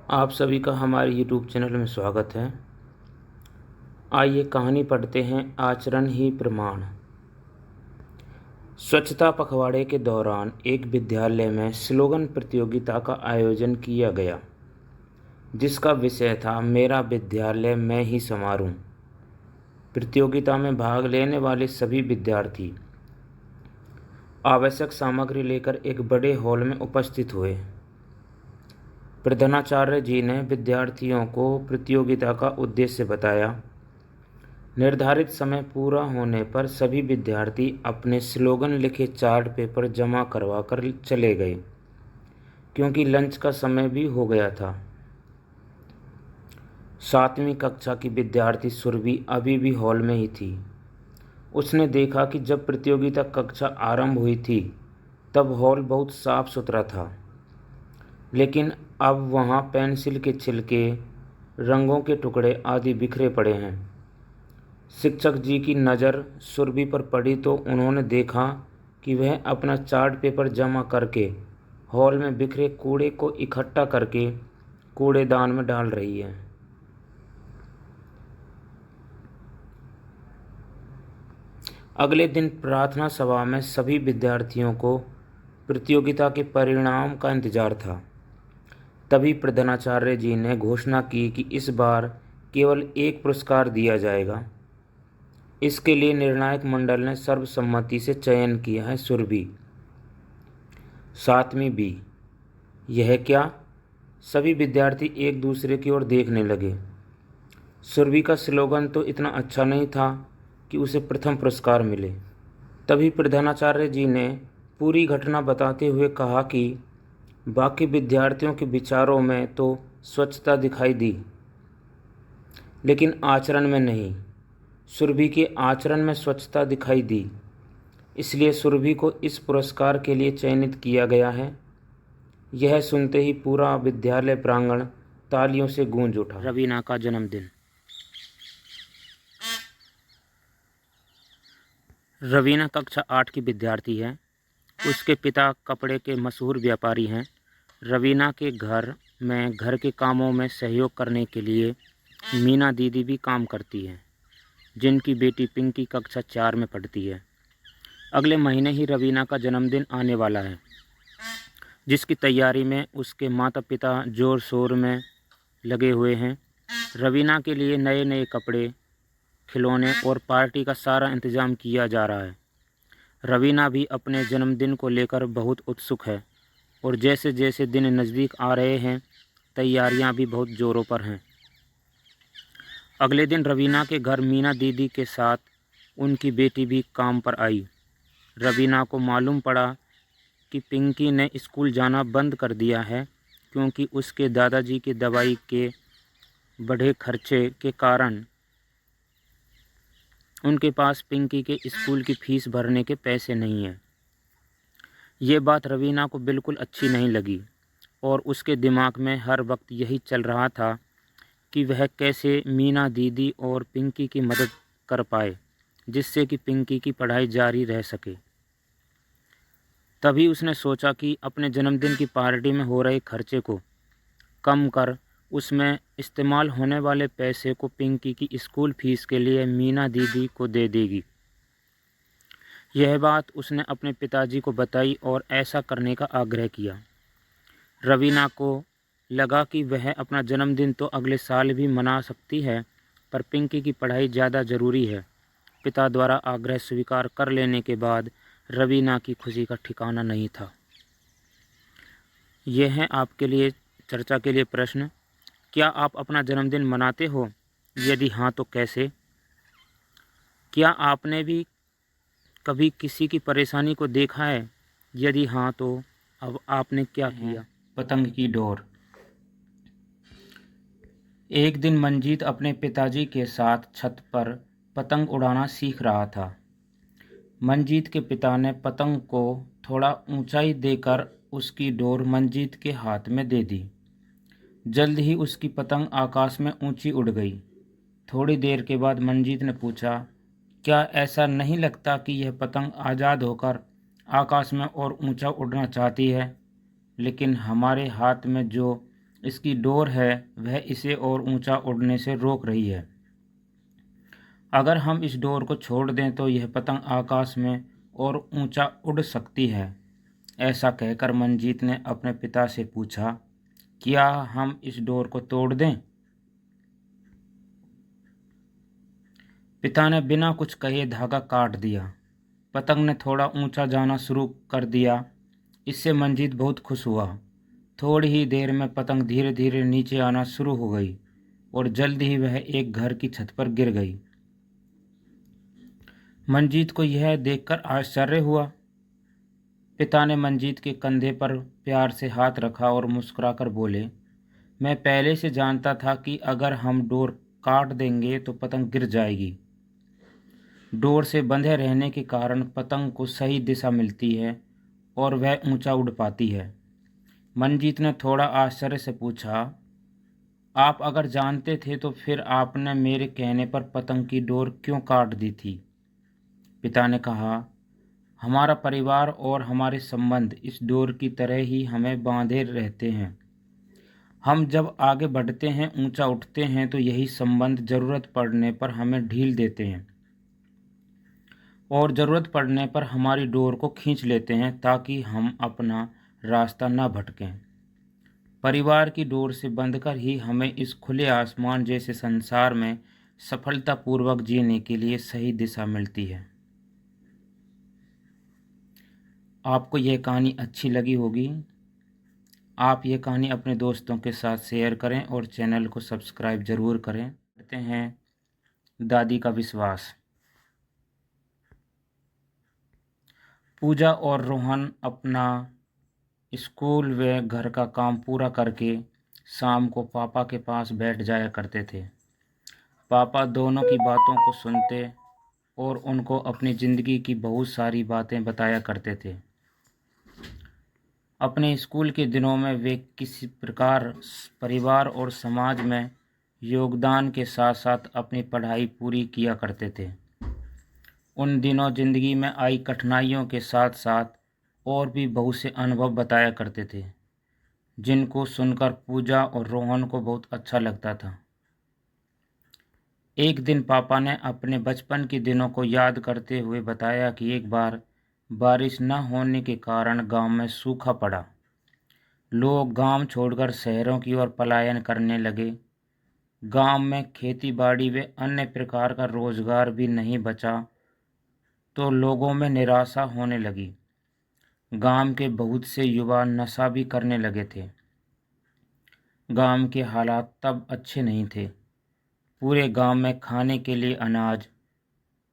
आप सभी का हमारे YouTube चैनल में स्वागत है। आइए कहानी पढ़ते हैं आचरण ही प्रमाण। स्वच्छता पखवाड़े के दौरान एक विद्यालय में स्लोगन प्रतियोगिता का आयोजन किया गया, जिसका विषय था मेरा विद्यालय मैं ही संवारूं। प्रतियोगिता में भाग लेने वाले सभी विद्यार्थी आवश्यक सामग्री लेकर एक बड़े हॉल में उपस्थित हुए। प्रधानाचार्य जी ने विद्यार्थियों को प्रतियोगिता का उद्देश्य बताया। निर्धारित समय पूरा होने पर सभी विद्यार्थी अपने स्लोगन लिखे चार्ट पेपर जमा करवा कर चले गए, क्योंकि लंच का समय भी हो गया था। 7वीं कक्षा की विद्यार्थी सुरभि अभी भी हॉल में ही थी। उसने देखा कि जब प्रतियोगिता कक्षा आरंभ हुई थी तब हॉल बहुत साफ सुथरा था, लेकिन अब वहाँ पेंसिल के छिलके, रंगों के टुकड़े आदि बिखरे पड़े हैं। शिक्षक जी की नज़र सुरभि पर पड़ी तो उन्होंने देखा कि वह अपना चार्ट पेपर जमा करके हॉल में बिखरे कूड़े को इकट्ठा करके कूड़ेदान में डाल रही है। अगले दिन प्रार्थना सभा में सभी विद्यार्थियों को प्रतियोगिता के परिणाम का इंतजार था। तभी प्रधानाचार्य जी ने घोषणा की कि इस बार केवल एक पुरस्कार दिया जाएगा। इसके लिए निर्णायक मंडल ने सर्वसम्मति से चयन किया है सुरभि, 7वीं बी। यह क्या? सभी विद्यार्थी एक दूसरे की ओर देखने लगे। सुरभि का स्लोगन तो इतना अच्छा नहीं था कि उसे प्रथम पुरस्कार मिले। तभी प्रधानाचार्य जी ने पूरी घटना बताते हुए कहा कि बाकी विद्यार्थियों के विचारों में तो स्वच्छता दिखाई दी, लेकिन आचरण में नहीं। सुरभि के आचरण में स्वच्छता दिखाई दी, इसलिए सुरभि को इस पुरस्कार के लिए चयनित किया गया है। यह सुनते ही पूरा विद्यालय प्रांगण तालियों से गूंज उठा। रवीना का जन्मदिन। रवीना कक्षा 8 की विद्यार्थी है। उसके पिता कपड़े के मशहूर व्यापारी हैं। रवीना के घर में घर के कामों में सहयोग करने के लिए मीना दीदी भी काम करती है, जिनकी बेटी पिंकी कक्षा 4 में पढ़ती है। अगले महीने ही रवीना का जन्मदिन आने वाला है, जिसकी तैयारी में उसके माता पिता जोर शोर में लगे हुए हैं। रवीना के लिए नए नए कपड़े, खिलौने और पार्टी का सारा इंतज़ाम किया जा रहा है। रवीना भी अपने जन्मदिन को लेकर बहुत उत्सुक है और जैसे जैसे दिन नज़दीक आ रहे हैं, तैयारियां भी बहुत ज़ोरों पर हैं। अगले दिन रवीना के घर मीना दीदी के साथ उनकी बेटी भी काम पर आई। रवीना को मालूम पड़ा कि पिंकी ने स्कूल जाना बंद कर दिया है, क्योंकि उसके दादाजी की दवाई के बढ़े खर्चे के कारण उनके पास पिंकी के स्कूल की फ़ीस भरने के पैसे नहीं हैं। ये बात रवीना को बिल्कुल अच्छी नहीं लगी और उसके दिमाग में हर वक्त यही चल रहा था कि वह कैसे मीना दीदी और पिंकी की मदद कर पाए, जिससे कि पिंकी की पढ़ाई जारी रह सके। तभी उसने सोचा कि अपने जन्मदिन की पार्टी में हो रहे खर्चे को कम कर उसमें इस्तेमाल होने वाले पैसे को पिंकी की स्कूल फीस के लिए मीना दीदी को दे देगी। यह बात उसने अपने पिताजी को बताई और ऐसा करने का आग्रह किया। रवीना को लगा कि वह अपना जन्मदिन तो अगले साल भी मना सकती है, पर पिंकी की पढ़ाई ज़्यादा ज़रूरी है। पिता द्वारा आग्रह स्वीकार कर लेने के बाद रवीना की खुशी का ठिकाना नहीं था। यह है आपके लिए चर्चा के लिए प्रश्न। क्या आप अपना जन्मदिन मनाते हो? यदि हाँ तो कैसे? क्या आपने भी कभी किसी की परेशानी को देखा है? यदि हाँ तो अब आपने क्या किया? पतंग की डोर। एक दिन मंजीत अपने पिताजी के साथ छत पर पतंग उड़ाना सीख रहा था। मंजीत के पिता ने पतंग को थोड़ा ऊंचाई देकर उसकी डोर मंजीत के हाथ में दे दी। जल्द ही उसकी पतंग आकाश में ऊंची उड़ गई। थोड़ी देर के बाद मंजीत ने पूछा, क्या ऐसा नहीं लगता कि यह पतंग आज़ाद होकर आकाश में और ऊंचा उड़ना चाहती है, लेकिन हमारे हाथ में जो इसकी डोर है वह इसे और ऊंचा उड़ने से रोक रही है। अगर हम इस डोर को छोड़ दें तो यह पतंग आकाश में और ऊंचा उड़ सकती है। ऐसा कहकर मंजीत ने अपने पिता से पूछा, क्या हम इस डोर को तोड़ दें? पिता ने बिना कुछ कहे धागा काट दिया। पतंग ने थोड़ा ऊंचा जाना शुरू कर दिया। इससे मंजीत बहुत खुश हुआ। थोड़ी ही देर में पतंग धीरे धीरे नीचे आना शुरू हो गई और जल्द ही वह एक घर की छत पर गिर गई। मंजीत को यह देखकर आश्चर्य हुआ। पिता ने मंजीत के कंधे पर प्यार से हाथ रखा और मुस्कुराकर बोले, मैं पहले से जानता था कि अगर हम डोर काट देंगे तो पतंग गिर जाएगी। डोर से बंधे रहने के कारण पतंग को सही दिशा मिलती है और वह ऊंचा उड़ पाती है। मंजीत ने थोड़ा आश्चर्य से पूछा, आप अगर जानते थे तो फिर आपने मेरे कहने पर पतंग की डोर क्यों काट दी थी? पिता ने कहा, हमारा परिवार और हमारे संबंध इस डोर की तरह ही हमें बांधे रहते हैं। हम जब आगे बढ़ते हैं, ऊंचा उठते हैं तो यही संबंध ज़रूरत पड़ने पर हमें ढील देते हैं और ज़रूरत पड़ने पर हमारी डोर को खींच लेते हैं ताकि हम अपना रास्ता न भटकें। परिवार की डोर से बंधकर ही हमें इस खुले आसमान जैसे संसार में सफलतापूर्वक जीने के लिए सही दिशा मिलती है। आपको यह कहानी अच्छी लगी होगी। आप ये कहानी अपने दोस्तों के साथ शेयर करें और चैनल को सब्सक्राइब ज़रूर करें। करते हैं दादी का विश्वास। पूजा और रोहन अपना स्कूल व घर का काम पूरा करके शाम को पापा के पास बैठ जाया करते थे। पापा दोनों की बातों को सुनते और उनको अपनी ज़िंदगी की बहुत सारी बातें बताया करते थे। अपने स्कूल के दिनों में वे किसी प्रकार परिवार और समाज में योगदान के साथ साथ अपनी पढ़ाई पूरी किया करते थे। उन दिनों ज़िंदगी में आई कठिनाइयों के साथ साथ और भी बहुत से अनुभव बताया करते थे, जिनको सुनकर पूजा और रोहन को बहुत अच्छा लगता था। एक दिन पापा ने अपने बचपन के दिनों को याद करते हुए बताया कि एक बार बारिश न होने के कारण गांव में सूखा पड़ा। लोग गांव छोड़कर शहरों की ओर पलायन करने लगे। गांव में खेती बाड़ी व अन्य प्रकार का रोजगार भी नहीं बचा तो लोगों में निराशा होने लगी। गांव के बहुत से युवा नशा भी करने लगे थे। गांव के हालात तब अच्छे नहीं थे। पूरे गांव में खाने के लिए अनाज,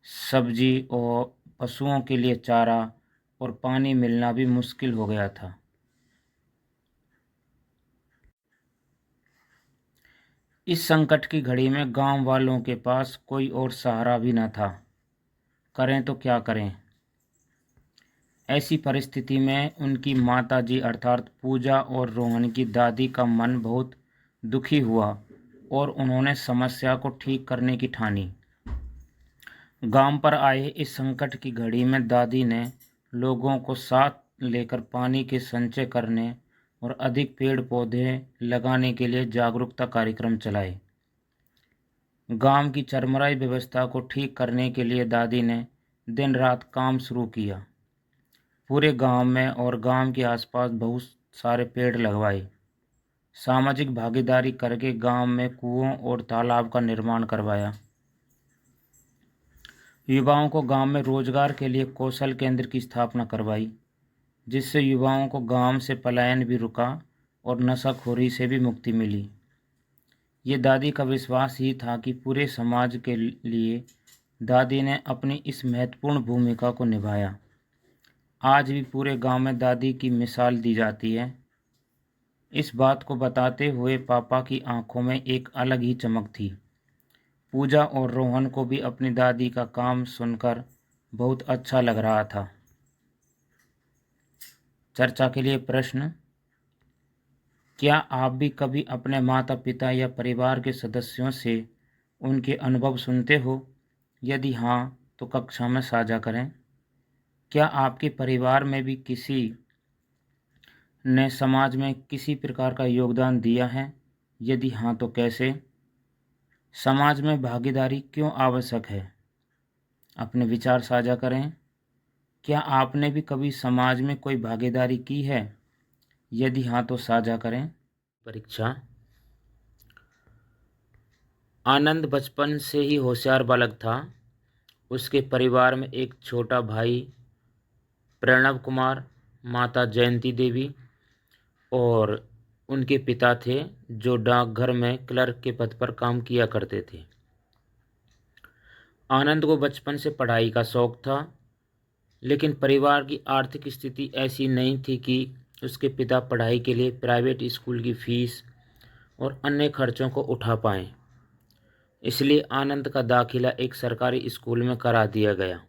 सब्जी और पशुओं के लिए चारा और पानी मिलना भी मुश्किल हो गया था। इस संकट की घड़ी में गांव वालों के पास कोई और सहारा भी न था। करें तो क्या करें? ऐसी परिस्थिति में उनकी माताजी अर्थात पूजा और रोहन की दादी का मन बहुत दुखी हुआ और उन्होंने समस्या को ठीक करने की ठानी। गांव पर आए इस संकट की घड़ी में दादी ने लोगों को साथ लेकर पानी के संचय करने और अधिक पेड़ पौधे लगाने के लिए जागरूकता कार्यक्रम चलाए। गांव की चरमराई व्यवस्था को ठीक करने के लिए दादी ने दिन रात काम शुरू किया। पूरे गांव में और गांव के आसपास बहुत सारे पेड़ लगवाए। सामाजिक भागीदारी करके गांव में कुओं और तालाब का निर्माण करवाया। युवाओं को गांव में रोजगार के लिए कौशल केंद्र की स्थापना करवाई, जिससे युवाओं को गांव से पलायन भी रुका और नशाखोरी से भी मुक्ति मिली। ये दादी का विश्वास ही था कि पूरे समाज के लिए दादी ने अपनी इस महत्वपूर्ण भूमिका को निभाया। आज भी पूरे गांव में दादी की मिसाल दी जाती है। इस बात को बताते हुए पापा की आंखों में एक अलग ही चमक थी। पूजा और रोहन को भी अपनी दादी का काम सुनकर बहुत अच्छा लग रहा था। चर्चा के लिए प्रश्न, क्या आप भी कभी अपने माता पिता या परिवार के सदस्यों से उनके अनुभव सुनते हो? यदि हाँ, तो कक्षा में साझा करें। क्या आपके परिवार में भी किसी ने समाज में किसी प्रकार का योगदान दिया है? यदि हाँ तो कैसे? समाज में भागीदारी क्यों आवश्यक है? अपने विचार साझा करें। क्या आपने भी कभी समाज में कोई भागीदारी की है? यदि हाँ तो साझा करें। परीक्षा। आनंद बचपन से ही होशियार बालक था। उसके परिवार में एक छोटा भाई प्रणव कुमार, माता जयंती देवी और उनके पिता थे जो डाकघर में क्लर्क के पद पर काम किया करते थे। आनंद को बचपन से पढ़ाई का शौक था, लेकिन परिवार की आर्थिक स्थिति ऐसी नहीं थी कि उसके पिता पढ़ाई के लिए प्राइवेट स्कूल की फीस और अन्य खर्चों को उठा पाएं। इसलिए आनंद का दाखिला एक सरकारी स्कूल में करा दिया गया।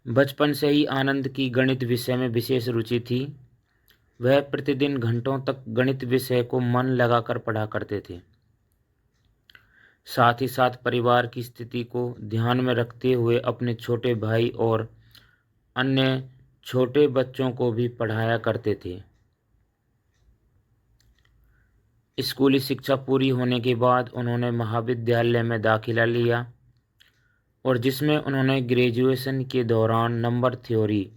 बचपन से ही आनंद की गणित विषय में विशेष रुचि थी। वह प्रतिदिन घंटों तक गणित विषय को मन लगाकर पढ़ा करते थे। साथ ही साथ परिवार की स्थिति को ध्यान में रखते हुए अपने छोटे भाई और अन्य छोटे बच्चों को भी पढ़ाया करते थे। स्कूली शिक्षा पूरी होने के बाद उन्होंने महाविद्यालय में दाखिला लिया और जिसमें उन्होंने ग्रेजुएशन के दौरान नंबर थ्योरी,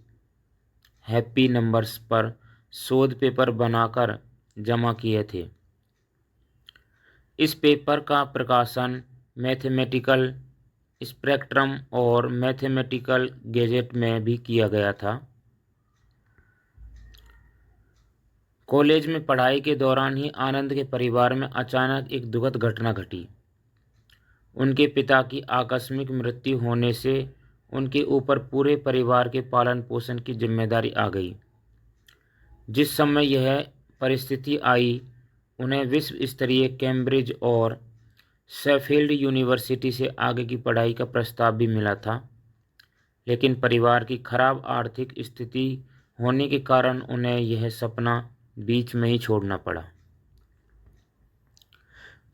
हैप्पी नंबर्स पर शोध पेपर बनाकर जमा किए थे। इस पेपर का प्रकाशन मैथमेटिकल स्पेक्ट्रम और मैथमेटिकल गैजेट में भी किया गया था। कॉलेज में पढ़ाई के दौरान ही आनंद के परिवार में अचानक एक दुखद घटना घटी। उनके पिता की आकस्मिक मृत्यु होने से उनके ऊपर पूरे परिवार के पालन पोषण की जिम्मेदारी आ गई। जिस समय यह परिस्थिति आई, उन्हें विश्व स्तरीय कैम्ब्रिज और शेफील्ड यूनिवर्सिटी से आगे की पढ़ाई का प्रस्ताव भी मिला था, लेकिन परिवार की खराब आर्थिक स्थिति होने के कारण उन्हें यह सपना बीच में ही छोड़ना पड़ा।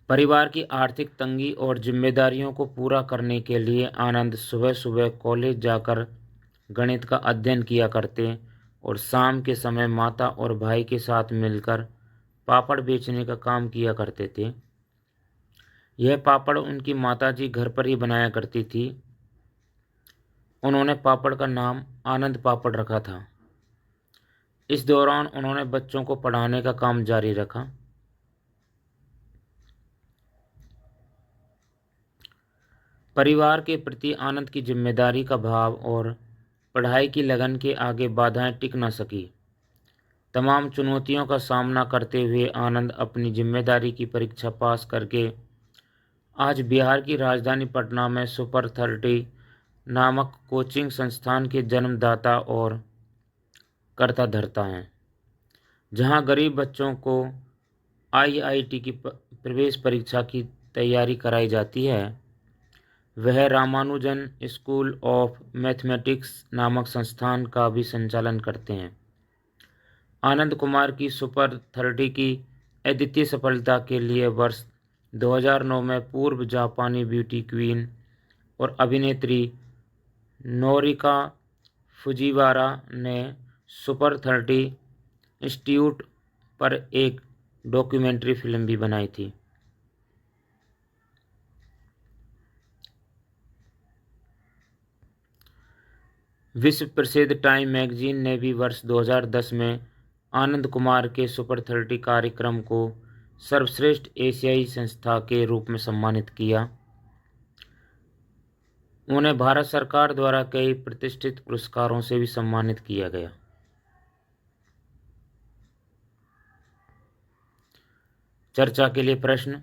परिवार की आर्थिक तंगी और जिम्मेदारियों को पूरा करने के लिए आनंद सुबह सुबह कॉलेज जाकर गणित का अध्ययन किया करते और शाम के समय माता और भाई के साथ मिलकर पापड़ बेचने का काम किया करते थे। यह पापड़ उनकी माताजी घर पर ही बनाया करती थी। उन्होंने पापड़ का नाम आनंद पापड़ रखा था। इस दौरान उन्होंने बच्चों को पढ़ाने का काम जारी रखा। परिवार के प्रति आनंद की जिम्मेदारी का भाव और पढ़ाई की लगन के आगे बाधाएं टिक न सकी। तमाम चुनौतियों का सामना करते हुए आनंद अपनी जिम्मेदारी की परीक्षा पास करके आज बिहार की राजधानी पटना में सुपर 30 नामक कोचिंग संस्थान के जन्मदाता और कर्ता धर्ता हैं, जहां गरीब बच्चों को आईआईटी की प्रवेश परीक्षा की तैयारी कराई जाती है। वह रामानुजन स्कूल ऑफ मैथमेटिक्स नामक संस्थान का भी संचालन करते हैं। आनंद कुमार की सुपर 30 की अद्वितीय सफलता के लिए वर्ष 2009 में पूर्व जापानी ब्यूटी क्वीन और अभिनेत्री नोरिका फुजीवारा ने सुपर 30 इंस्टीट्यूट पर एक डॉक्यूमेंट्री फिल्म भी बनाई थी। विश्व प्रसिद्ध टाइम मैगजीन ने भी वर्ष 2010 में आनंद कुमार के सुपर 30 कार्यक्रम को सर्वश्रेष्ठ एशियाई संस्था के रूप में सम्मानित किया। उन्हें भारत सरकार द्वारा कई प्रतिष्ठित पुरस्कारों से भी सम्मानित किया गया। चर्चा के लिए प्रश्न: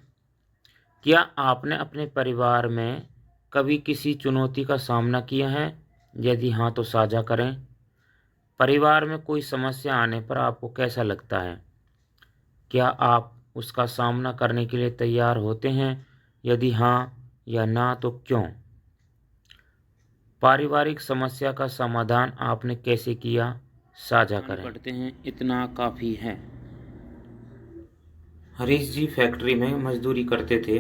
क्या आपने अपने परिवार में कभी किसी चुनौती का सामना किया है? यदि हाँ तो साझा करें। परिवार में कोई समस्या आने पर आपको कैसा लगता है? क्या आप उसका सामना करने के लिए तैयार होते हैं? यदि हाँ या ना तो क्यों? पारिवारिक समस्या का समाधान आपने कैसे किया? साझा करें। पढ़ते हैं, इतना काफ़ी है। हरीश जी फैक्ट्री में मजदूरी करते थे।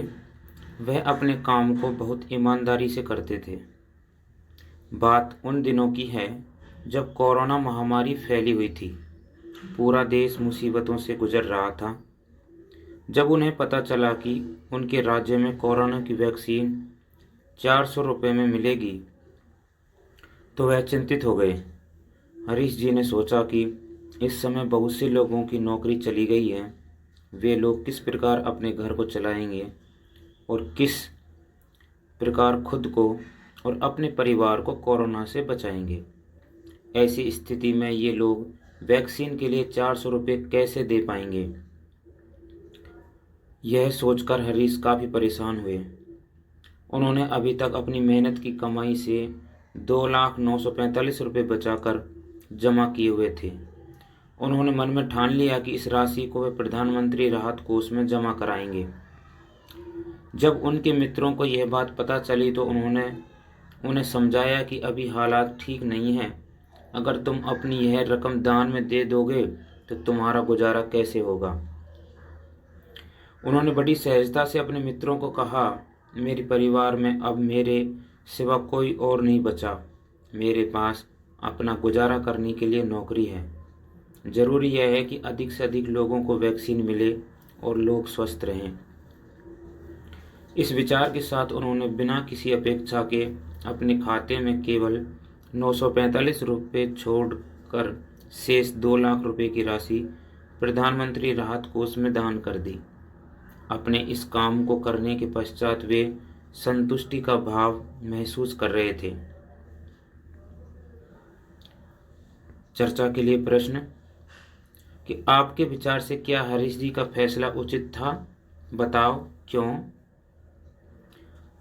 वह अपने काम को बहुत ईमानदारी से करते थे। बात उन दिनों की है जब कोरोना महामारी फैली हुई थी। पूरा देश मुसीबतों से गुजर रहा था। जब उन्हें पता चला कि उनके राज्य में कोरोना की वैक्सीन 400 रुपये में मिलेगी तो वह चिंतित हो गए। हरीश जी ने सोचा कि इस समय बहुत से लोगों की नौकरी चली गई है। वे लोग किस प्रकार अपने घर को चलाएंगे और किस प्रकार खुद को और अपने परिवार को कोरोना से बचाएंगे। ऐसी स्थिति में ये लोग वैक्सीन के लिए 400 रुपये कैसे दे पाएंगे। यह सोचकर हरीश काफ़ी परेशान हुए। उन्होंने अभी तक अपनी मेहनत की कमाई से 2,09,45 रुपये बचाकर जमा किए हुए थे। उन्होंने मन में ठान लिया कि इस राशि को वे प्रधानमंत्री राहत कोष में जमा कराएंगे। जब उनके मित्रों को यह बात पता चली तो उन्होंने उन्हें समझाया कि अभी हालात ठीक नहीं हैं। अगर तुम अपनी यह रकम दान में दे दोगे तो तुम्हारा गुजारा कैसे होगा। उन्होंने बड़ी सहजता से अपने मित्रों को कहा, मेरे परिवार में अब मेरे सिवा कोई और नहीं बचा। मेरे पास अपना गुजारा करने के लिए नौकरी है। ज़रूरी यह है कि अधिक से अधिक लोगों को वैक्सीन मिले और लोग स्वस्थ रहें। इस विचार के साथ उन्होंने बिना किसी अपेक्षा के अपने खाते में केवल 945 रुपये छोड़कर शेष 2 लाख रुपए की राशि प्रधानमंत्री राहत कोष में दान कर दी। अपने इस काम को करने के पश्चात वे संतुष्टि का भाव महसूस कर रहे थे। चर्चा के लिए प्रश्न कि आपके विचार से क्या हरीश जी का फैसला उचित था? बताओ क्यों?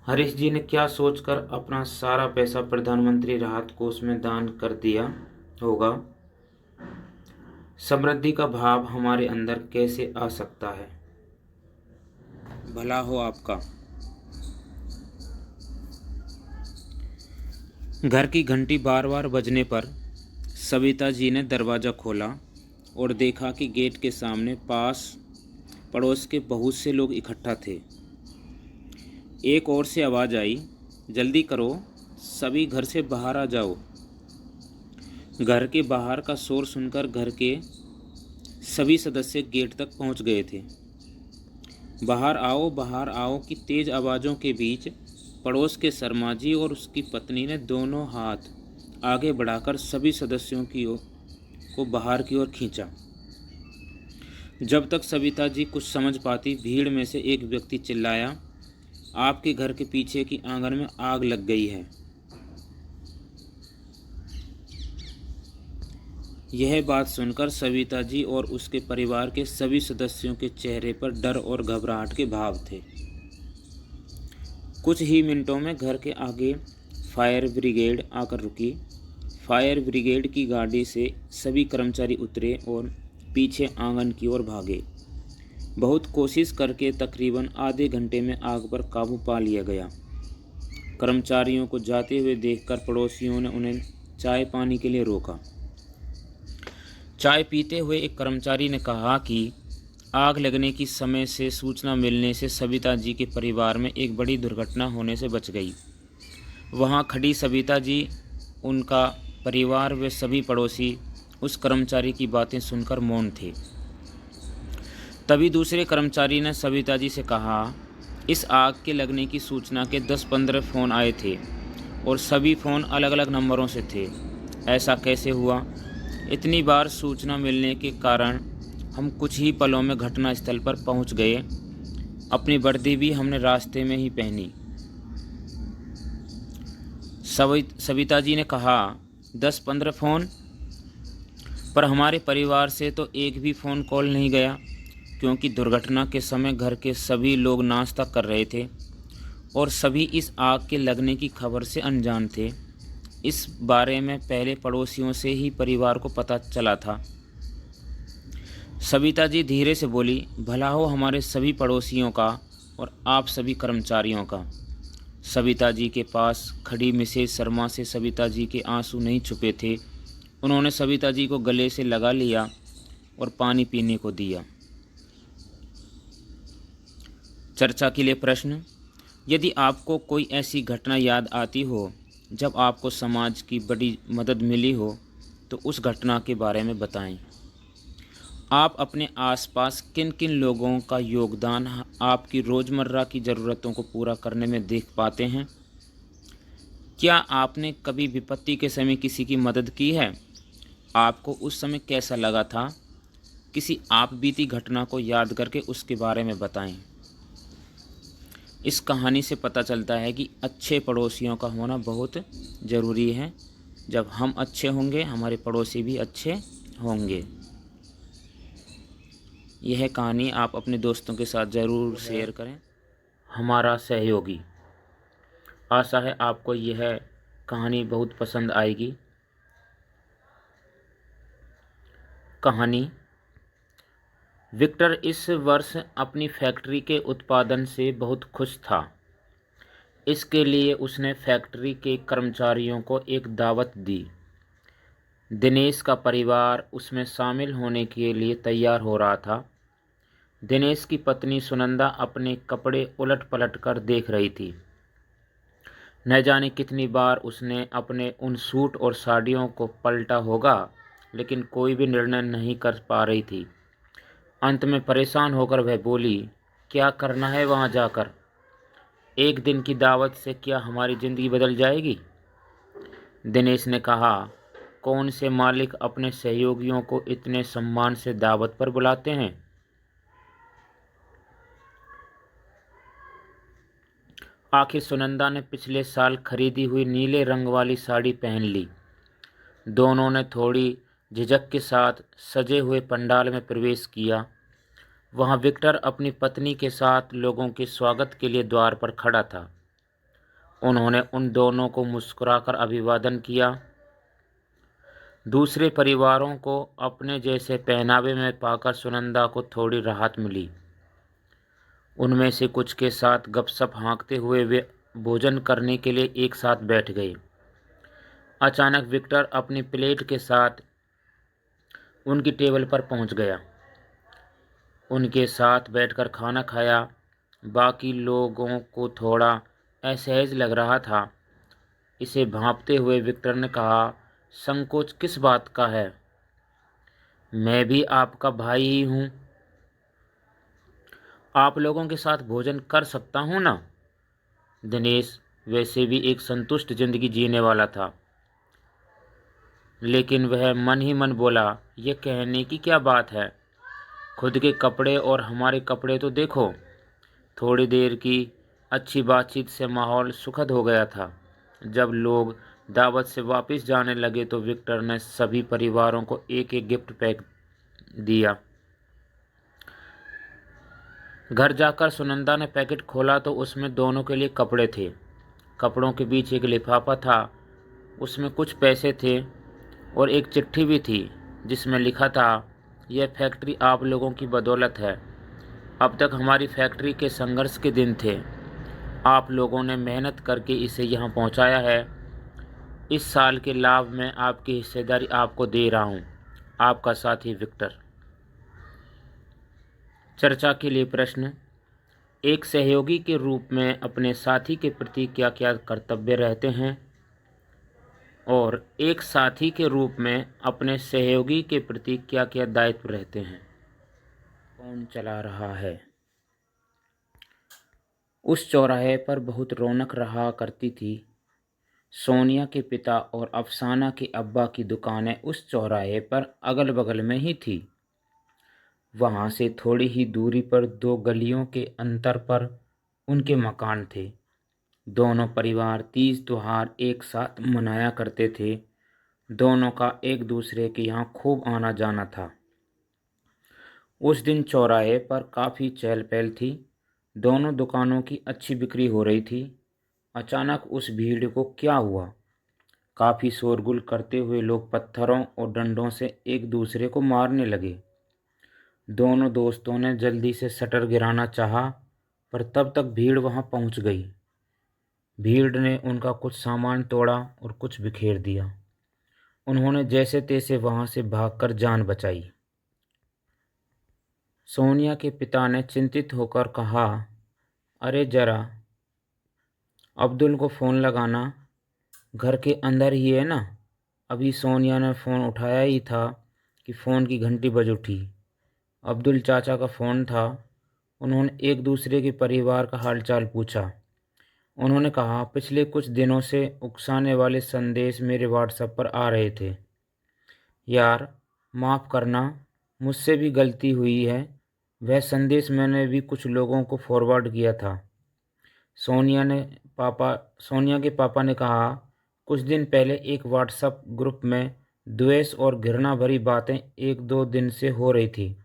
हरीश जी ने क्या सोचकर अपना सारा पैसा प्रधानमंत्री राहत कोष में दान कर दिया होगा? समृद्धि का भाव हमारे अंदर कैसे आ सकता है? भला हो आपका। घर की घंटी बार बार बजने पर सविता जी ने दरवाज़ा खोला और देखा कि गेट के सामने पास पड़ोस के बहुत से लोग इकट्ठा थे। एक ओर से आवाज़ आई, जल्दी करो, सभी घर से बाहर आ जाओ। घर के बाहर का शोर सुनकर घर के सभी सदस्य गेट तक पहुंच गए थे। बाहर आओ की तेज आवाज़ों के बीच पड़ोस के शर्मा जी और उसकी पत्नी ने दोनों हाथ आगे बढ़ाकर सभी सदस्यों की ओर को बाहर की ओर खींचा। जब तक सविता जी कुछ समझ पाती, भीड़ में से एक व्यक्ति चिल्लाया, आपके घर के पीछे की आंगन में आग लग गई है। यह बात सुनकर सविता जी और उसके परिवार के सभी सदस्यों के चेहरे पर डर और घबराहट के भाव थे। कुछ ही मिनटों में घर के आगे फायर ब्रिगेड आकर रुकी। फायर ब्रिगेड की गाड़ी से सभी कर्मचारी उतरे और पीछे आंगन की ओर भागे। बहुत कोशिश करके तकरीबन आधे घंटे में आग पर काबू पा लिया गया। कर्मचारियों को जाते हुए देखकर पड़ोसियों ने उन्हें चाय पानी के लिए रोका। चाय पीते हुए एक कर्मचारी ने कहा कि आग लगने की समय से सूचना मिलने से सविता जी के परिवार में एक बड़ी दुर्घटना होने से बच गई। वहां खड़ी सविता जी, उनका परिवार व सभी पड़ोसी उस कर्मचारी की बातें सुनकर मौन थे। तभी दूसरे कर्मचारी ने सविता जी से कहा, इस आग के लगने की सूचना के 10-15 फ़ोन आए थे और सभी फ़ोन अलग अलग नंबरों से थे। ऐसा कैसे हुआ? इतनी बार सूचना मिलने के कारण हम कुछ ही पलों में घटनास्थल पर पहुंच गए। अपनी वर्दी भी हमने रास्ते में ही पहनी। सविता जी ने कहा, 10-15 फ़ोन, पर हमारे परिवार से तो एक भी फ़ोन कॉल नहीं गया, क्योंकि दुर्घटना के समय घर के सभी लोग नाश्ता कर रहे थे और सभी इस आग के लगने की खबर से अनजान थे। इस बारे में पहले पड़ोसियों से ही परिवार को पता चला था। सविता जी धीरे से बोली, भला हो हमारे सभी पड़ोसियों का और आप सभी कर्मचारियों का। सविता जी के पास खड़ी मिसेज शर्मा से सविता जी के आंसू नहीं छुपे थे। उन्होंने सविता जी को गले से लगा लिया और पानी पीने को दिया। चर्चा के लिए प्रश्न, यदि आपको कोई ऐसी घटना याद आती हो जब आपको समाज की बड़ी मदद मिली हो तो उस घटना के बारे में बताएं। आप अपने आसपास किन किन लोगों का योगदान आपकी रोज़मर्रा की ज़रूरतों को पूरा करने में देख पाते हैं? क्या आपने कभी विपत्ति के समय किसी की मदद की है? आपको उस समय कैसा लगा था? किसी आप बीती घटना को याद करके उसके बारे में बताएं। इस कहानी से पता चलता है कि अच्छे पड़ोसियों का होना बहुत ज़रूरी है। जब हम अच्छे होंगे, हमारे पड़ोसी भी अच्छे होंगे। यह कहानी आप अपने दोस्तों के साथ ज़रूर शेयर करें। हमारा सहयोगी। आशा है आपको यह कहानी बहुत पसंद आएगी। कहानी। विक्टर इस वर्ष अपनी फैक्ट्री के उत्पादन से बहुत खुश था। इसके लिए उसने फैक्ट्री के कर्मचारियों को एक दावत दी। दिनेश का परिवार उसमें शामिल होने के लिए तैयार हो रहा था। दिनेश की पत्नी सुनंदा अपने कपड़े उलट पलट कर देख रही थी। न जाने कितनी बार उसने अपने उन सूट और साड़ियों को पलटा होगा, लेकिन कोई भी निर्णय नहीं कर पा रही थी। अंत में परेशान होकर वह बोली, क्या करना है वहाँ जाकर? एक दिन की दावत से क्या हमारी ज़िंदगी बदल जाएगी? दिनेश ने कहा, कौन से मालिक अपने सहयोगियों को इतने सम्मान से दावत पर बुलाते हैं? आखिर सुनंदा ने पिछले साल खरीदी हुई नीले रंग वाली साड़ी पहन ली। दोनों ने थोड़ी झिझक के साथ सजे हुए पंडाल में प्रवेश किया। वहाँ विक्टर अपनी पत्नी के साथ लोगों के स्वागत के लिए द्वार पर खड़ा था। उन्होंने उन दोनों को मुस्कुराकर अभिवादन किया। दूसरे परिवारों को अपने जैसे पहनावे में पाकर सुनंदा को थोड़ी राहत मिली। उनमें से कुछ के साथ गपशप हाँकते हुए वे भोजन करने के लिए एक साथ बैठ गए। अचानक विक्टर अपनी प्लेट के साथ उनकी टेबल पर पहुंच गया। उनके साथ बैठकर खाना खाया। बाकी लोगों को थोड़ा असहज लग रहा था। इसे भांपते हुए विक्टर ने कहा, संकोच किस बात का है? मैं भी आपका भाई ही हूँ। आप लोगों के साथ भोजन कर सकता हूँ ना? दिनेश वैसे भी एक संतुष्ट जिंदगी जीने वाला था, लेकिन वह मन ही मन बोला, यह कहने की क्या बात है? खुद के कपड़े और हमारे कपड़े तो देखो। थोड़ी देर की अच्छी बातचीत से माहौल सुखद हो गया था। जब लोग दावत से वापस जाने लगे तो विक्टर ने सभी परिवारों को एक एक गिफ्ट पैक दिया। घर जाकर सुनंदा ने पैकेट खोला तो उसमें दोनों के लिए कपड़े थे। कपड़ों के बीच एक लिफाफा था। उसमें कुछ पैसे थे और एक चिट्ठी भी थी जिसमें लिखा था, यह फैक्ट्री आप लोगों की बदौलत है। अब तक हमारी फैक्ट्री के संघर्ष के दिन थे। आप लोगों ने मेहनत करके इसे यहाँ पहुँचाया है। इस साल के लाभ में आपकी हिस्सेदारी आपको दे रहा हूँ। आपका साथी विक्टर। चर्चा के लिए प्रश्न। एक सहयोगी के रूप में अपने साथी के प्रति क्या क्या कर्तव्य रहते हैं? और एक साथी के रूप में अपने सहयोगी के प्रति क्या क्या दायित्व रहते हैं? कौन चला रहा है? उस चौराहे पर बहुत रौनक रहा करती थी। सोनिया के पिता और अफसाना के अब्बा की दुकानें उस चौराहे पर अगल बगल में ही थी। वहाँ से थोड़ी ही दूरी पर दो गलियों के अंतर पर उनके मकान थे। दोनों परिवार तीज त्योहार एक साथ मनाया करते थे। दोनों का एक दूसरे के यहाँ खूब आना जाना था। उस दिन चौराहे पर काफ़ी चहल पहल थी। दोनों दुकानों की अच्छी बिक्री हो रही थी। अचानक उस भीड़ को क्या हुआ? काफ़ी शोरगुल करते हुए लोग पत्थरों और डंडों से एक दूसरे को मारने लगे। दोनों दोस्तों ने जल्दी से शटर गिराना चाहा, पर तब तक भीड़ वहां पहुंच गई। भीड़ ने उनका कुछ सामान तोड़ा और कुछ बिखेर दिया। उन्होंने जैसे तैसे वहां से भागकर जान बचाई। सोनिया के पिता ने चिंतित होकर कहा, अरे जरा अब्दुल को फ़ोन लगाना, घर के अंदर ही है ना। अभी सोनिया ने फ़ोन उठाया ही था कि फ़ोन की घंटी बज उठी। अब्दुल चाचा का फ़ोन था। उन्होंने एक दूसरे के परिवार का हालचाल पूछा। उन्होंने कहा, पिछले कुछ दिनों से उकसाने वाले संदेश मेरे व्हाट्सएप पर आ रहे थे। यार, माफ़ करना, मुझसे भी गलती हुई है। वह संदेश मैंने भी कुछ लोगों को फॉरवर्ड किया था। सोनिया के पापा ने कहा, कुछ दिन पहले एक व्हाट्सएप ग्रुप में द्वेष और घृणा भरी बातें 1-2 दिन से हो रही थी।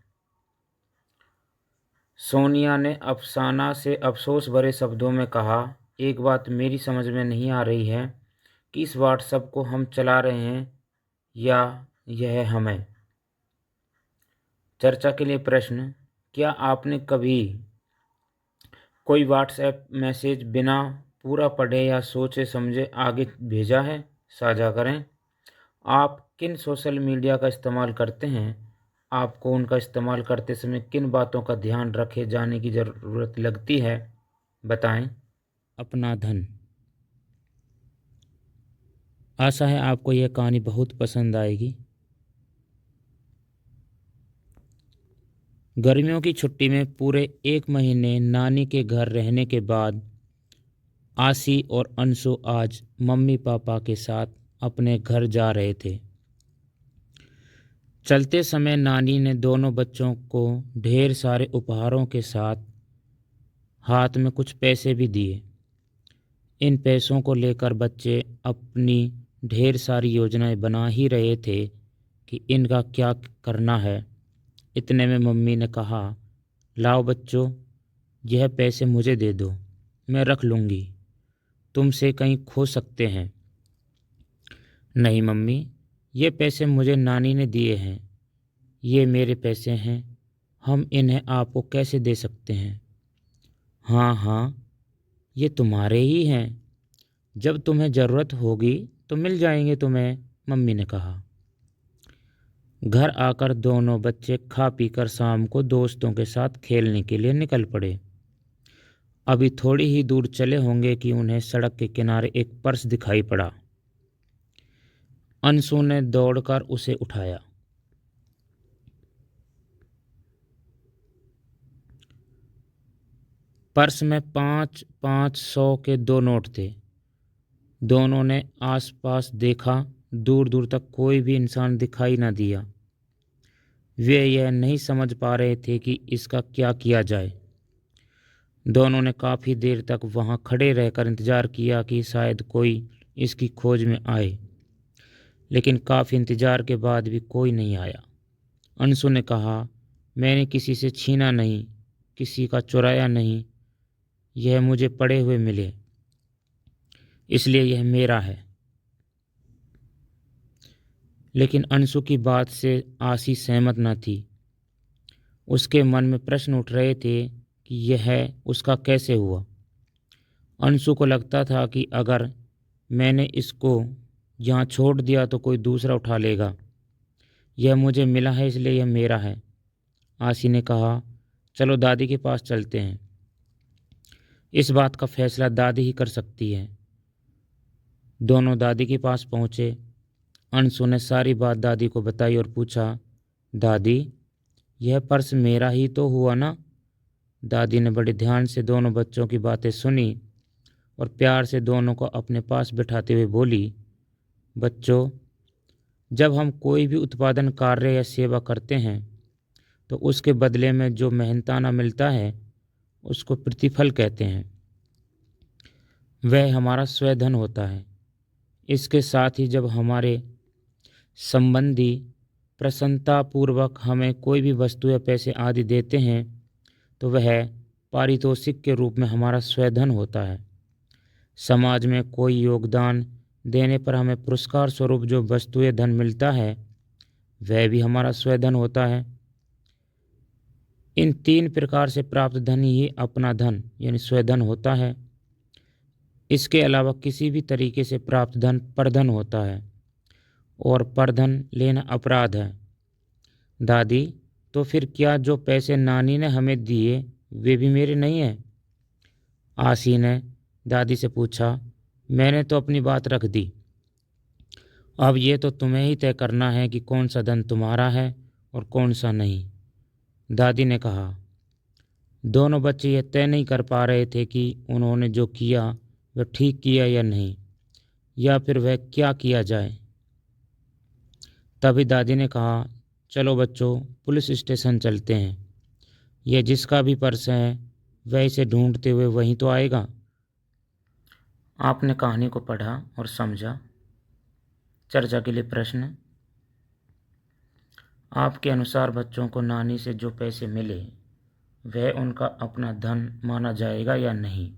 सोनिया ने अफसाना से अफसोस भरे शब्दों में कहा, एक बात मेरी समझ में नहीं आ रही है कि इस व्हाट्सएप को हम चला रहे हैं या यह हमें। चर्चा के लिए प्रश्न, क्या आपने कभी कोई व्हाट्सएप मैसेज बिना पूरा पढ़े या सोचे समझे आगे भेजा है? साझा करें। आप किन सोशल मीडिया का इस्तेमाल करते हैं? आपको उनका इस्तेमाल करते समय किन बातों का ध्यान रखे जाने की ज़रूरत लगती है? बताएं। अपना धन। आशा है आपको यह कहानी बहुत पसंद आएगी। गर्मियों की छुट्टी में पूरे 1 महीने नानी के घर रहने के बाद आशी और अंशु आज मम्मी पापा के साथ अपने घर जा रहे थे। चलते समय नानी ने दोनों बच्चों को ढेर सारे उपहारों के साथ हाथ में कुछ पैसे भी दिए। इन पैसों को लेकर बच्चे अपनी ढेर सारी योजनाएं बना ही रहे थे कि इनका क्या करना है। इतने में मम्मी ने कहा, लाओ बच्चों, यह पैसे मुझे दे दो, मैं रख लूँगी, तुमसे कहीं खो सकते हैं। नहीं मम्मी, ये पैसे मुझे नानी ने दिए हैं, ये मेरे पैसे हैं, हम इन्हें आपको कैसे दे सकते हैं। हाँ हाँ, ये तुम्हारे ही हैं, जब तुम्हें ज़रूरत होगी तो मिल जाएंगे तुम्हें, मम्मी ने कहा। घर आकर दोनों बच्चे खा पीकर शाम को दोस्तों के साथ खेलने के लिए निकल पड़े। अभी थोड़ी ही दूर चले होंगे कि उन्हें सड़क के किनारे एक पर्स दिखाई पड़ा। अंशु ने दौड़कर उसे उठाया। पर्स में 5-5 100 के 2 नोट थे। दोनों ने आसपास देखा, दूर दूर तक कोई भी इंसान दिखाई न दिया। वे यह नहीं समझ पा रहे थे कि इसका क्या किया जाए। दोनों ने काफ़ी देर तक वहां खड़े रहकर इंतज़ार किया कि शायद कोई इसकी खोज में आए, लेकिन काफ़ी इंतज़ार के बाद भी कोई नहीं आया। अंशु ने कहा, मैंने किसी से छीना नहीं, किसी का चुराया नहीं, यह मुझे पड़े हुए मिले, इसलिए यह मेरा है। लेकिन अंशु की बात से आशी सहमत न थी। उसके मन में प्रश्न उठ रहे थे कि यह उसका कैसे हुआ। अंशु को लगता था कि अगर मैंने इसको यहाँ छोड़ दिया तो कोई दूसरा उठा लेगा। यह मुझे मिला है इसलिए यह मेरा है। आशी ने कहा, चलो दादी के पास चलते हैं, इस बात का फैसला दादी ही कर सकती है। दोनों दादी के पास पहुँचे। अंशु ने सारी बात दादी को बताई और पूछा, दादी, यह पर्स मेरा ही तो हुआ ना? दादी ने बड़े ध्यान से दोनों बच्चों की बातें सुनी और प्यार से दोनों को अपने पास बिठाते हुए बोली, बच्चों, जब हम कोई भी उत्पादन कार्य या सेवा करते हैं तो उसके बदले में जो मेहनताना मिलता है उसको प्रतिफल कहते हैं। वह हमारा स्वधन होता है। इसके साथ ही जब हमारे संबंधी प्रसन्नतापूर्वक हमें कोई भी वस्तु या पैसे आदि देते हैं तो वह पारितोषिक के रूप में हमारा स्वधन होता है। समाज में कोई योगदान देने पर हमें पुरस्कार स्वरूप जो वस्तु या धन मिलता है वह भी हमारा स्वधन होता है। इन 3 प्रकार से प्राप्त धन ही अपना धन यानी स्वधन होता है। इसके अलावा किसी भी तरीके से प्राप्त धन परधन होता है और परधन लेना अपराध है। दादी, तो फिर क्या जो पैसे नानी ने हमें दिए वे भी मेरे नहीं हैं? आशी ने दादी से पूछा। मैंने तो अपनी बात रख दी, अब ये तो तुम्हें ही तय करना है कि कौन सा धन तुम्हारा है और कौन सा नहीं। दादी ने कहा। दोनों बच्चे यह तय नहीं कर पा रहे थे कि उन्होंने जो किया वह ठीक किया या नहीं, या फिर वह क्या किया जाए। तभी दादी ने कहा, चलो बच्चों, पुलिस स्टेशन चलते हैं। यह जिसका भी पर्स है वह इसे ढूंढते हुए वहीं तो आएगा। आपने कहानी को पढ़ा और समझा। चर्चा के लिए प्रश्न। आपके अनुसार बच्चों को नानी से जो पैसे मिले वह उनका अपना धन माना जाएगा या नहीं?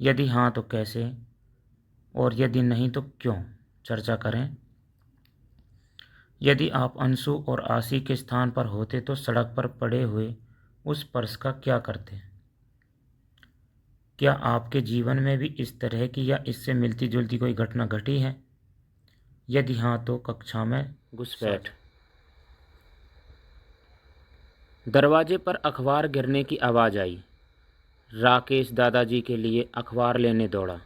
यदि हाँ तो कैसे, और यदि नहीं तो क्यों? चर्चा करें। यदि आप अंशु और आशी के स्थान पर होते तो सड़क पर पड़े हुए उस पर्स का क्या करते? क्या आपके जीवन में भी इस तरह की या इससे मिलती जुलती कोई घटना घटी है? यदि हाँ तो कक्षा में घुसपैठ। दरवाजे पर अखबार गिरने की आवाज़ आई। राकेश दादाजी के लिए अखबार लेने दौड़ा।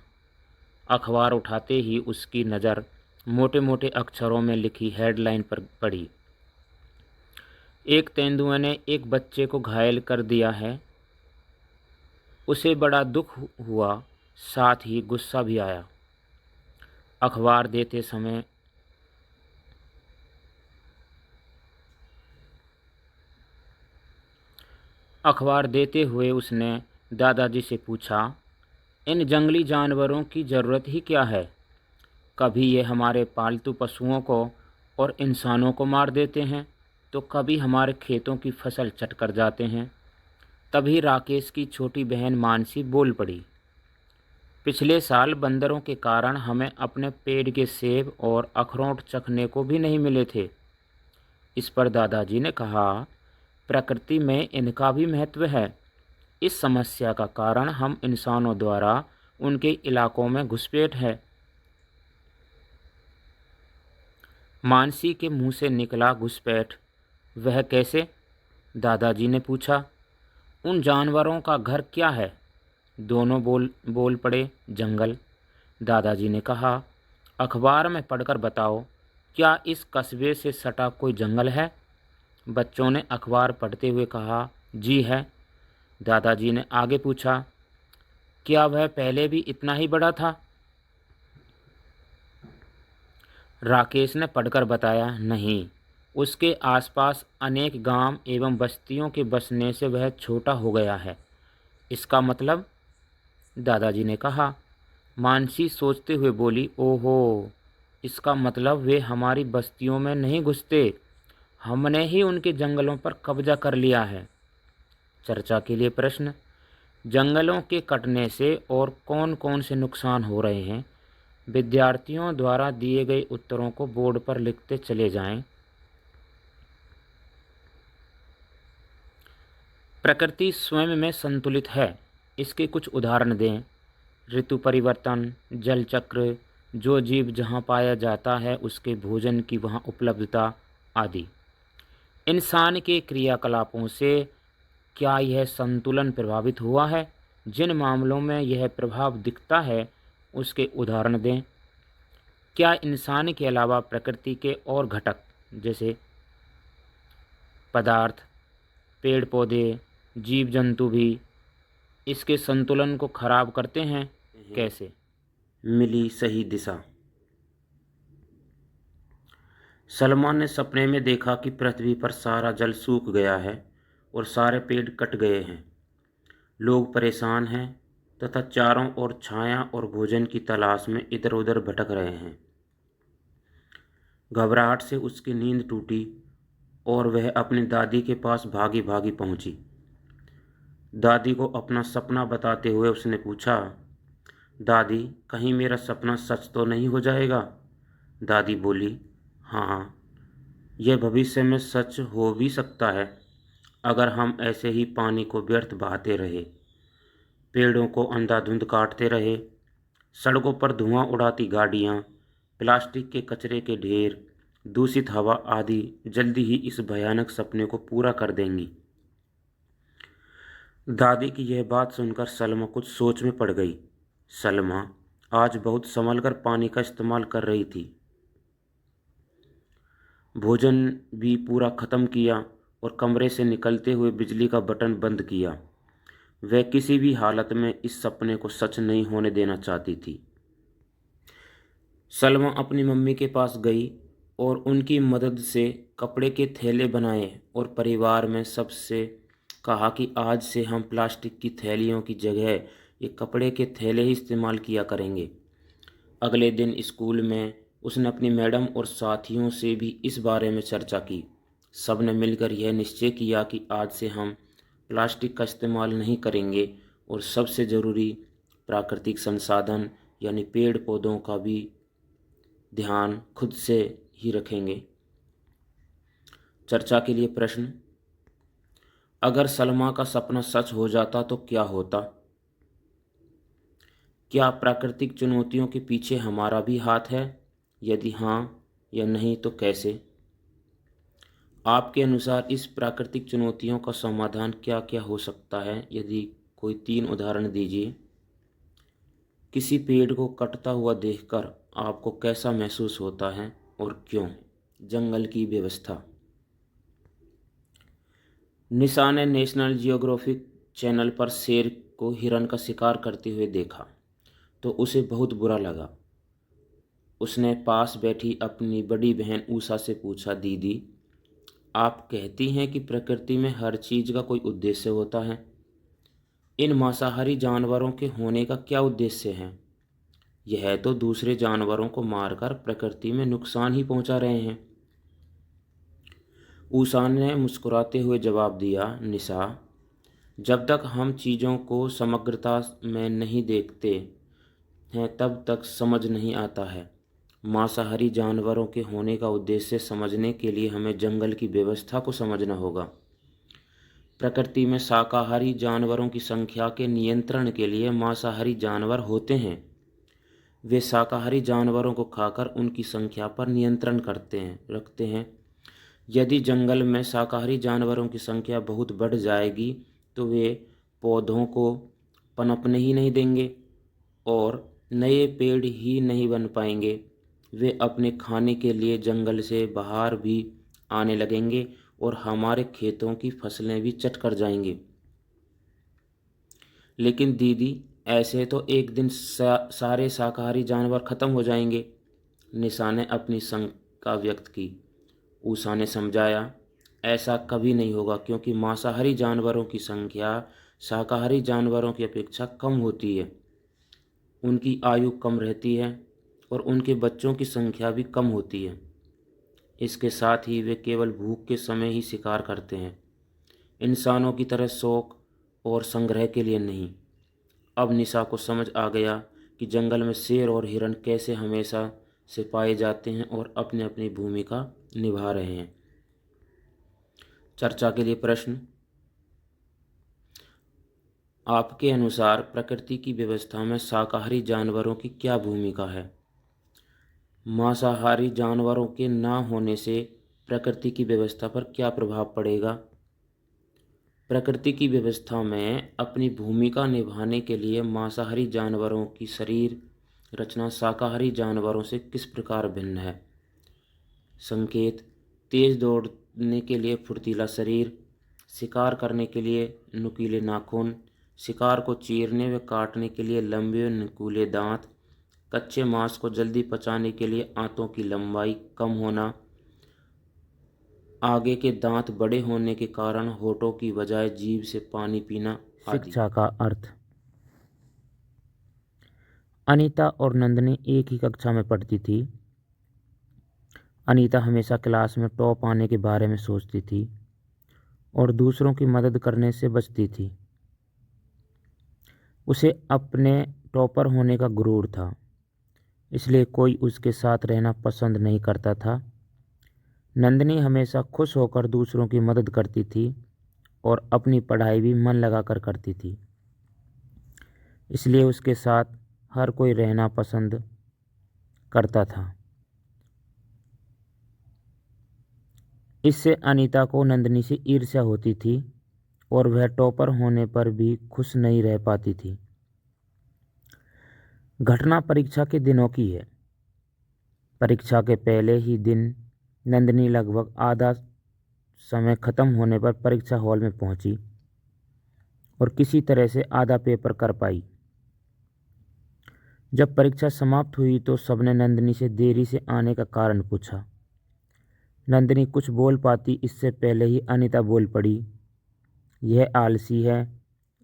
अखबार उठाते ही उसकी नज़र मोटे मोटे अक्षरों में लिखी हेडलाइन पर पड़ी। एक तेंदुए ने एक बच्चे को घायल कर दिया है। उसे बड़ा दुख हुआ, साथ ही गुस्सा भी आया। अखबार देते समय अखबार देते हुए उसने दादाजी से पूछा, इन जंगली जानवरों की ज़रूरत ही क्या है? कभी ये हमारे पालतू पशुओं को और इंसानों को मार देते हैं, तो कभी हमारे खेतों की फसल चट कर जाते हैं। तभी राकेश की छोटी बहन मानसी बोल पड़ी, पिछले साल बंदरों के कारण हमें अपने पेड़ के सेब और अखरोट चखने को भी नहीं मिले थे। इस पर दादाजी ने कहा, प्रकृति में इनका भी महत्व है। इस समस्या का कारण हम इंसानों द्वारा उनके इलाकों में घुसपैठ है। मानसी के मुंह से निकला, घुसपैठ? वह कैसे? दादाजी ने पूछा। उन जानवरों का घर क्या है? दोनों बोल पड़े, जंगल। दादाजी ने कहा, अखबार में पढ़कर बताओ, क्या इस कस्बे से सटा कोई जंगल है? बच्चों ने अखबार पढ़ते हुए कहा, जी है। दादाजी ने आगे पूछा, क्या वह पहले भी इतना ही बड़ा था? राकेश ने पढ़कर बताया, नहीं, उसके आसपास अनेक गांव एवं बस्तियों के बसने से वह छोटा हो गया है। इसका मतलब? दादाजी ने कहा। मानसी सोचते हुए बोली, ओहो, इसका मतलब वे हमारी बस्तियों में नहीं घुसते, हमने ही उनके जंगलों पर कब्जा कर लिया है। चर्चा के लिए प्रश्न। जंगलों के कटने से और कौन कौन से नुकसान हो रहे हैं? विद्यार्थियों द्वारा दिए गए उत्तरों को बोर्ड पर लिखते चले जाएं। प्रकृति स्वयं में संतुलित है, इसके कुछ उदाहरण दें। ऋतु परिवर्तन, जल चक्र, जो जीव जहाँ पाया जाता है उसके भोजन की वहाँ उपलब्धता आदि। इंसान के क्रियाकलापों से क्या यह संतुलन प्रभावित हुआ है? जिन मामलों में यह प्रभाव दिखता है उसके उदाहरण दें। क्या इंसान के अलावा प्रकृति के और घटक जैसे पदार्थ, पेड़ पौधे, जीव जंतु भी इसके संतुलन को खराब करते हैं? कैसे? मिली सही दिशा। सलमान ने सपने में देखा कि पृथ्वी पर सारा जल सूख गया है और सारे पेड़ कट गए हैं। लोग परेशान हैं तथा चारों ओर छाया और भोजन की तलाश में इधर उधर भटक रहे हैं। घबराहट से उसकी नींद टूटी और वह अपनी दादी के पास भागी भागी पहुंची। दादी को अपना सपना बताते हुए उसने पूछा, दादी, कहीं मेरा सपना सच तो नहीं हो जाएगा? दादी बोली, हाँ, यह भविष्य में सच हो भी सकता है अगर हम ऐसे ही पानी को व्यर्थ बहाते रहे, पेड़ों को अंधाधुंध काटते रहे, सड़कों पर धुआं उड़ाती गाड़ियाँ, प्लास्टिक के कचरे के ढेर, दूषित हवा आदि जल्दी ही इस भयानक सपने को पूरा कर देंगी। दादी की यह बात सुनकर सलमा कुछ सोच में पड़ गई। सलमा आज बहुत संभल कर पानी का इस्तेमाल कर रही थी। भोजन भी पूरा ख़त्म किया और कमरे से निकलते हुए बिजली का बटन बंद किया। वह किसी भी हालत में इस सपने को सच नहीं होने देना चाहती थी। सलमा अपनी मम्मी के पास गई और उनकी मदद से कपड़े के थैले बनाए और परिवार में सबसे कहा कि आज से हम प्लास्टिक की थैलियों की जगह ये कपड़े के थैले ही इस्तेमाल किया करेंगे। अगले दिन स्कूल में उसने अपनी मैडम और साथियों से भी इस बारे में चर्चा की। सब ने मिलकर यह निश्चय किया कि आज से हम प्लास्टिक का इस्तेमाल नहीं करेंगे और सबसे ज़रूरी प्राकृतिक संसाधन यानी पेड़ पौधों का भी ध्यान खुद से ही रखेंगे। चर्चा के लिए प्रश्न: अगर सलमा का सपना सच हो जाता तो क्या होता? क्या प्राकृतिक चुनौतियों के पीछे हमारा भी हाथ है? यदि हाँ या नहीं तो कैसे? आपके अनुसार इस प्राकृतिक चुनौतियों का समाधान क्या क्या हो सकता है? यदि कोई 3 उदाहरण दीजिए। किसी पेड़ को कटता हुआ देखकर आपको कैसा महसूस होता है और क्यों? जंगल की व्यवस्था। निशा ने नेशनल जियोग्राफिक चैनल पर शेर को हिरन का शिकार करते हुए देखा तो उसे बहुत बुरा लगा। उसने पास बैठी अपनी बड़ी बहन उषा से पूछा, दीदी, आप कहती हैं कि प्रकृति में हर चीज़ का कोई उद्देश्य होता है। इन मांसाहारी जानवरों के होने का क्या उद्देश्य है? यह तो दूसरे जानवरों को मारकर प्रकृति में नुकसान ही पहुंचा रहे हैं। उषा ने मुस्कुराते हुए जवाब दिया, निशा, जब तक हम चीज़ों को समग्रता में नहीं देखते हैं तब तक समझ नहीं आता है। मांसाहारी जानवरों के होने का उद्देश्य समझने के लिए हमें जंगल की व्यवस्था को समझना होगा। प्रकृति में शाकाहारी जानवरों की संख्या के नियंत्रण के लिए मांसाहारी जानवर होते हैं। वे शाकाहारी जानवरों को खाकर उनकी संख्या पर नियंत्रण रखते हैं। यदि जंगल में शाकाहारी जानवरों की संख्या बहुत बढ़ जाएगी तो वे पौधों को पनपने ही नहीं देंगे और नए पेड़ ही नहीं बन पाएंगे। वे अपने खाने के लिए जंगल से बाहर भी आने लगेंगे और हमारे खेतों की फसलें भी चट कर जाएंगे। लेकिन दीदी, ऐसे तो एक दिन सारे शाकाहारी जानवर खत्म हो जाएंगे। निशा ने अपनी शंका व्यक्त की। उषा ने समझाया, ऐसा कभी नहीं होगा क्योंकि मांसाहारी जानवरों की संख्या शाकाहारी जानवरों की अपेक्षा कम होती है। उनकी आयु कम रहती है और उनके बच्चों की संख्या भी कम होती है। इसके साथ ही वे केवल भूख के समय ही शिकार करते हैं, इंसानों की तरह शौक और संग्रह के लिए नहीं। अब निशा को समझ आ गया कि जंगल में शेर और हिरन कैसे हमेशा से पाए जाते हैं और अपनी अपनी भूमिका निभा रहे हैं। चर्चा के लिए प्रश्न: आपके अनुसार प्रकृति की व्यवस्था में शाकाहारी जानवरों की क्या भूमिका है? मांसाहारी जानवरों के ना होने से प्रकृति की व्यवस्था पर क्या प्रभाव पड़ेगा? प्रकृति की व्यवस्था में अपनी भूमिका निभाने के लिए मांसाहारी जानवरों की शरीर रचना शाकाहारी जानवरों से किस प्रकार भिन्न है? संकेत: तेज दौड़ने के लिए फुर्तीला शरीर, शिकार करने के लिए नुकीले नाखून, शिकार को चीरने व काटने के लिए लंबे और नुकीले दांत, कच्चे मांस को जल्दी पचाने के लिए आंतों की लंबाई कम होना, आगे के दांत बड़े होने के कारण होठों की बजाय जीभ से पानी पीना आदि। शिक्षा का अर्थ। अनीता और नंदनी एक ही कक्षा में पढ़ती थी। अनीता हमेशा क्लास में टॉप आने के बारे में सोचती थी और दूसरों की मदद करने से बचती थी। उसे अपने टॉपर होने का गुरूर था, इसलिए कोई उसके साथ रहना पसंद नहीं करता था। नंदनी हमेशा खुश होकर दूसरों की मदद करती थी और अपनी पढ़ाई भी मन लगाकर करती थी, इसलिए उसके साथ हर कोई रहना पसंद करता था। इससे अनीता को नंदनी से ईर्ष्या होती थी और वह टॉपर होने पर भी खुश नहीं रह पाती थी। घटना परीक्षा के दिनों की है। परीक्षा के पहले ही दिन नंदनी लगभग आधा समय खत्म होने पर परीक्षा हॉल में पहुंची और किसी तरह से आधा पेपर कर पाई। जब परीक्षा समाप्त हुई तो सबने नंदिनी से देरी से आने का कारण पूछा। नंदिनी कुछ बोल पाती इससे पहले ही अनीता बोल पड़ी, यह आलसी है,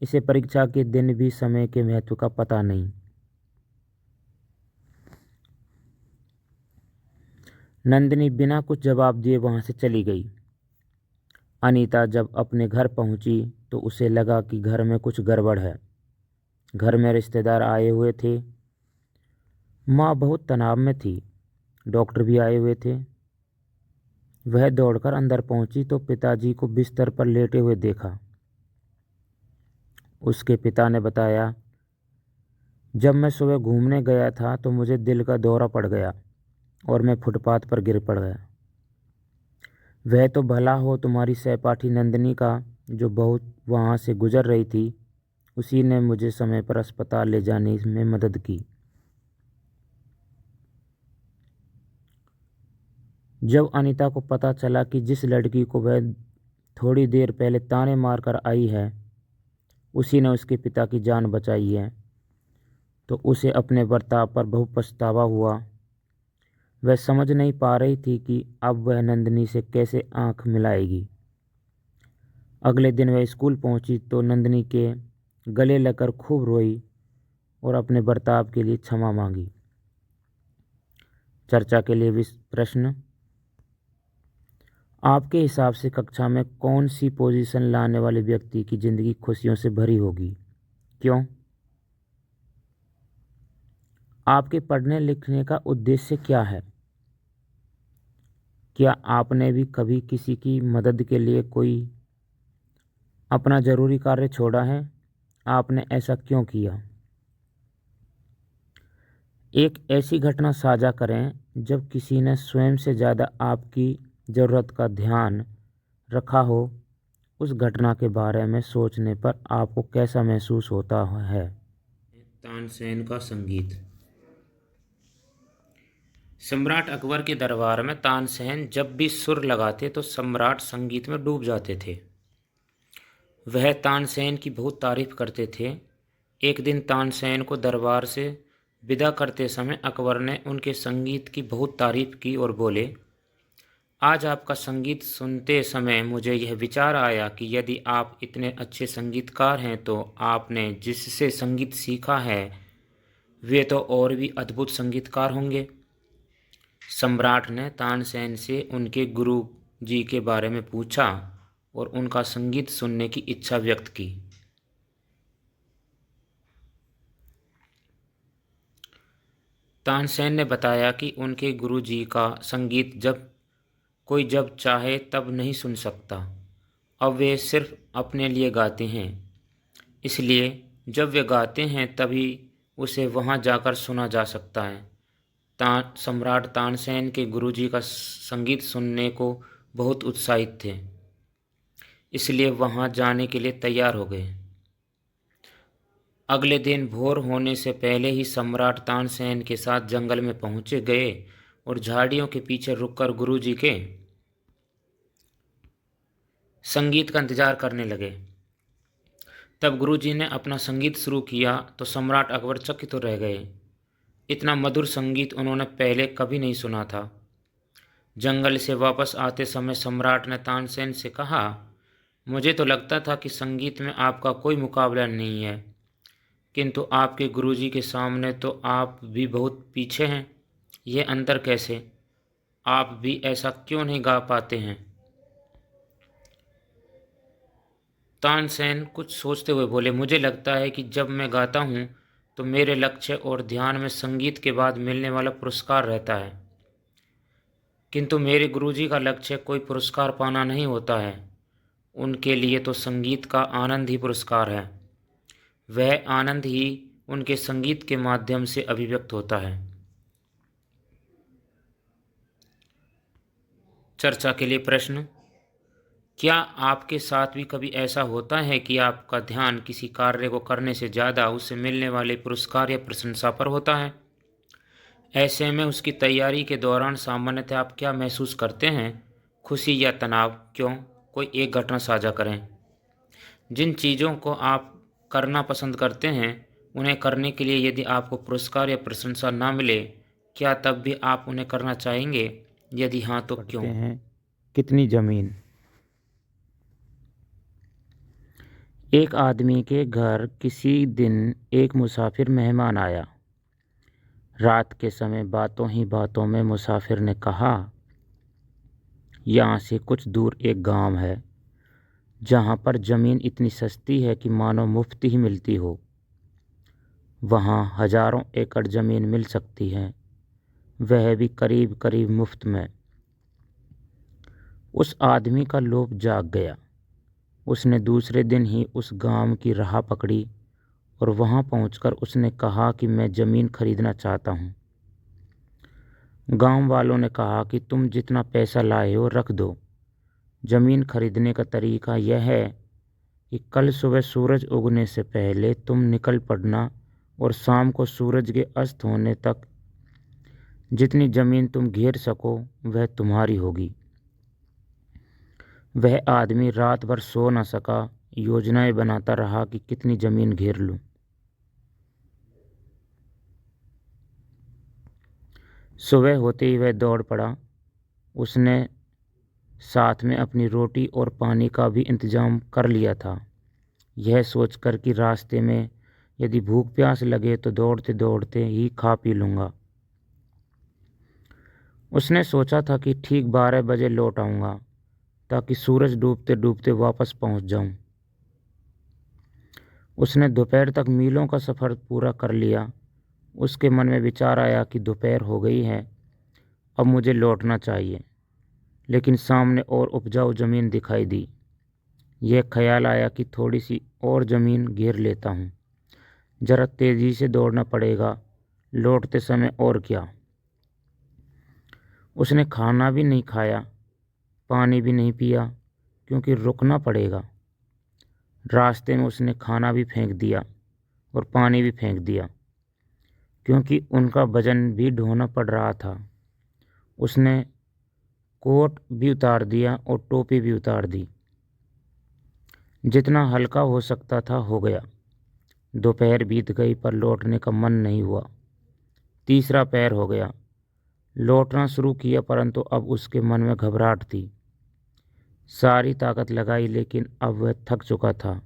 इसे परीक्षा के दिन भी समय के महत्व का पता नहीं। नंदिनी बिना कुछ जवाब दिए वहां से चली गई। अनीता जब अपने घर पहुंची तो उसे लगा कि घर में कुछ गड़बड़ है। घर में रिश्तेदार आए हुए थे। माँ बहुत तनाव में थी। डॉक्टर भी आए हुए थे। वह दौड़कर अंदर पहुंची तो पिताजी को बिस्तर पर लेटे हुए देखा। उसके पिता ने बताया, जब मैं सुबह घूमने गया था तो मुझे दिल का दौरा पड़ गया और मैं फुटपाथ पर गिर पड़ गया। वह तो भला हो तुम्हारी सहपाठी नंदिनी का, जो बहुत वहाँ से गुजर रही थी, उसी ने मुझे समय पर अस्पताल ले जाने में मदद की। जब अनीता को पता चला कि जिस लड़की को वह थोड़ी देर पहले ताने मारकर आई है, उसी ने उसके पिता की जान बचाई है, तो उसे अपने बर्ताव पर बहुत पछतावा हुआ। वह समझ नहीं पा रही थी कि अब वह नंदिनी से कैसे आंख मिलाएगी। अगले दिन वह स्कूल पहुंची तो नंदिनी के गले लगकर खूब रोई और अपने बर्ताव के लिए क्षमा मांगी। चर्चा के लिए प्रश्न, आपके हिसाब से कक्षा में कौन सी पोजीशन लाने वाले व्यक्ति की जिंदगी खुशियों से भरी होगी, क्यों? आपके पढ़ने लिखने का उद्देश्य क्या है? क्या आपने भी कभी किसी की मदद के लिए कोई अपना जरूरी कार्य छोड़ा है? आपने ऐसा क्यों किया? एक ऐसी घटना साझा करें जब किसी ने स्वयं से ज़्यादा आपकी ज़रूरत का ध्यान रखा हो। उस घटना के बारे में सोचने पर आपको कैसा महसूस होता है? तानसेन का संगीत। सम्राट अकबर के दरबार में तानसेन जब भी सुर लगाते तो सम्राट संगीत में डूब जाते थे। वह तानसेन की बहुत तारीफ करते थे। एक दिन तानसेन को दरबार से विदा करते समय अकबर ने उनके संगीत की बहुत तारीफ की और बोले, आज आपका संगीत सुनते समय मुझे यह विचार आया कि यदि आप इतने अच्छे संगीतकार हैं तो आपने जिससे संगीत सीखा है वे तो और भी अद्भुत संगीतकार होंगे। सम्राट ने तानसेन से उनके गुरु जी के बारे में पूछा और उनका संगीत सुनने की इच्छा व्यक्त की। तानसेन ने बताया कि उनके गुरु जी का संगीत जब चाहे तब नहीं सुन सकता। अब वे सिर्फ अपने लिए गाते हैं, इसलिए जब वे गाते हैं तभी उसे वहां जाकर सुना जा सकता है। सम्राट तानसेन के गुरुजी का संगीत सुनने को बहुत उत्साहित थे, इसलिए वहां जाने के लिए तैयार हो गए। अगले दिन भोर होने से पहले ही सम्राट तानसेन के साथ जंगल में पहुंचे गए और झाड़ियों के पीछे रुककर गुरुजी के संगीत का इंतजार करने लगे। तब गुरुजी ने अपना संगीत शुरू किया तो सम्राट अकबर चकित तो रह गए। इतना मधुर संगीत उन्होंने पहले कभी नहीं सुना था। जंगल से वापस आते समय सम्राट ने तानसेन से कहा, मुझे तो लगता था कि संगीत में आपका कोई मुकाबला नहीं है, किंतु आपके गुरुजी के सामने तो आप भी बहुत पीछे हैं। ये अंतर कैसे? आप भी ऐसा क्यों नहीं गा पाते हैं? तानसेन कुछ सोचते हुए बोले, मुझे लगता है कि जब मैं गाता हूँ तो मेरे लक्ष्य और ध्यान में संगीत के बाद मिलने वाला पुरस्कार रहता है, किंतु मेरे गुरुजी का लक्ष्य कोई पुरस्कार पाना नहीं होता है। उनके लिए तो संगीत का आनंद ही पुरस्कार है। वह आनंद ही उनके संगीत के माध्यम से अभिव्यक्त होता है। चर्चा के लिए प्रश्न, क्या आपके साथ भी कभी ऐसा होता है कि आपका ध्यान किसी कार्य को करने से ज़्यादा उससे मिलने वाले पुरस्कार या प्रशंसा पर होता है? ऐसे में उसकी तैयारी के दौरान सामान्यतः आप क्या महसूस करते हैं? खुशी या तनाव क्यों? कोई एक घटना साझा करें। जिन चीज़ों को आप करना पसंद करते हैं, उन्हें करने के लिए यदि आपको पुरस्कार या प्रशंसा ना मिले, क्या तब भी आप उन्हें करना चाहेंगे? यदि हाँ, तो क्यों? पढ़ते हैं कितनी ज़मीन। एक आदमी के घर किसी दिन एक मुसाफिर मेहमान आया। रात के समय बातों ही बातों में मुसाफिर ने कहा, यहाँ से कुछ दूर एक गांव है जहाँ पर ज़मीन इतनी सस्ती है कि मानो मुफ्त ही मिलती हो। वहाँ हजारों एकड़ ज़मीन मिल सकती है, वह भी करीब करीब मुफ्त में। उस आदमी का लोभ जाग गया। उसने दूसरे दिन ही उस गांव की राह पकड़ी और वहां पहुंचकर उसने कहा कि मैं ज़मीन खरीदना चाहता हूं। गांव वालों ने कहा कि तुम जितना पैसा लाए हो रख दो। ज़मीन खरीदने का तरीका यह है कि कल सुबह सूरज उगने से पहले तुम निकल पड़ना और शाम को सूरज के अस्त होने तक जितनी ज़मीन तुम घेर सको वह तुम्हारी होगी। वह आदमी रात भर सो न सका, योजनाएं बनाता रहा कि कितनी ज़मीन घेर लूं। सुबह होते ही वह दौड़ पड़ा। उसने साथ में अपनी रोटी और पानी का भी इंतजाम कर लिया था, यह सोचकर कि रास्ते में यदि भूख प्यास लगे तो दौड़ते दौड़ते ही खा पी लूँगा। उसने सोचा था कि ठीक 12 बजे लौट आऊँगा ताकि सूरज डूबते डूबते वापस पहुँच जाऊँ। उसने दोपहर तक मीलों का सफ़र पूरा कर लिया। उसके मन में विचार आया कि दोपहर हो गई है, अब मुझे लौटना चाहिए। लेकिन सामने और उपजाऊ ज़मीन दिखाई दी। यह ख्याल आया कि थोड़ी सी और ज़मीन घेर लेता हूँ, ज़रा तेज़ी से दौड़ना पड़ेगा, लौटते समय और क्या। उसने खाना भी नहीं खाया, पानी भी नहीं पिया, क्योंकि रुकना पड़ेगा। रास्ते में उसने खाना भी फेंक दिया और पानी भी फेंक दिया, क्योंकि उनका वजन भी ढोना पड़ रहा था। उसने कोट भी उतार दिया और टोपी भी उतार दी। जितना हल्का हो सकता था हो गया। दोपहर बीत गई पर लौटने का मन नहीं हुआ। तीसरा पैर हो गया। लौटना शुरू किया, परंतु अब उसके मन में घबराहट थी। सारी ताकत लगाई, लेकिन अब वह थक चुका था।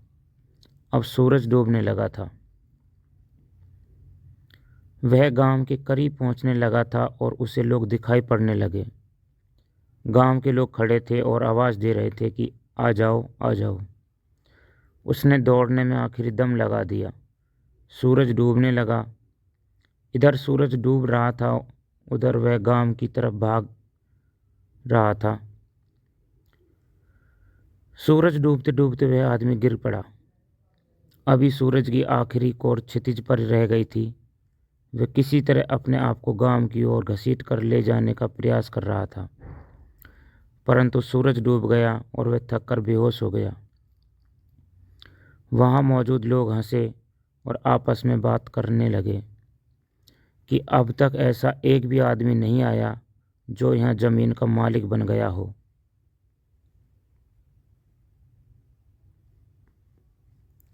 अब सूरज डूबने लगा था। वह गांव के करीब पहुंचने लगा था और उसे लोग दिखाई पड़ने लगे। गांव के लोग खड़े थे और आवाज़ दे रहे थे कि आ जाओ, आ जाओ। उसने दौड़ने में आखिरी दम लगा दिया। सूरज डूबने लगा। इधर सूरज डूब रहा था, उधर वह गांव की तरफ भाग रहा था। सूरज डूबते डूबते वह आदमी गिर पड़ा। अभी सूरज की आखिरी कोर क्षितिज पर रह गई थी। वह किसी तरह अपने आप को गांव की ओर घसीट कर ले जाने का प्रयास कर रहा था, परंतु सूरज डूब गया और वह थक कर बेहोश हो गया। वहाँ मौजूद लोग हंसे और आपस में बात करने लगे कि अब तक ऐसा एक भी आदमी नहीं आया जो यहाँ ज़मीन का मालिक बन गया हो।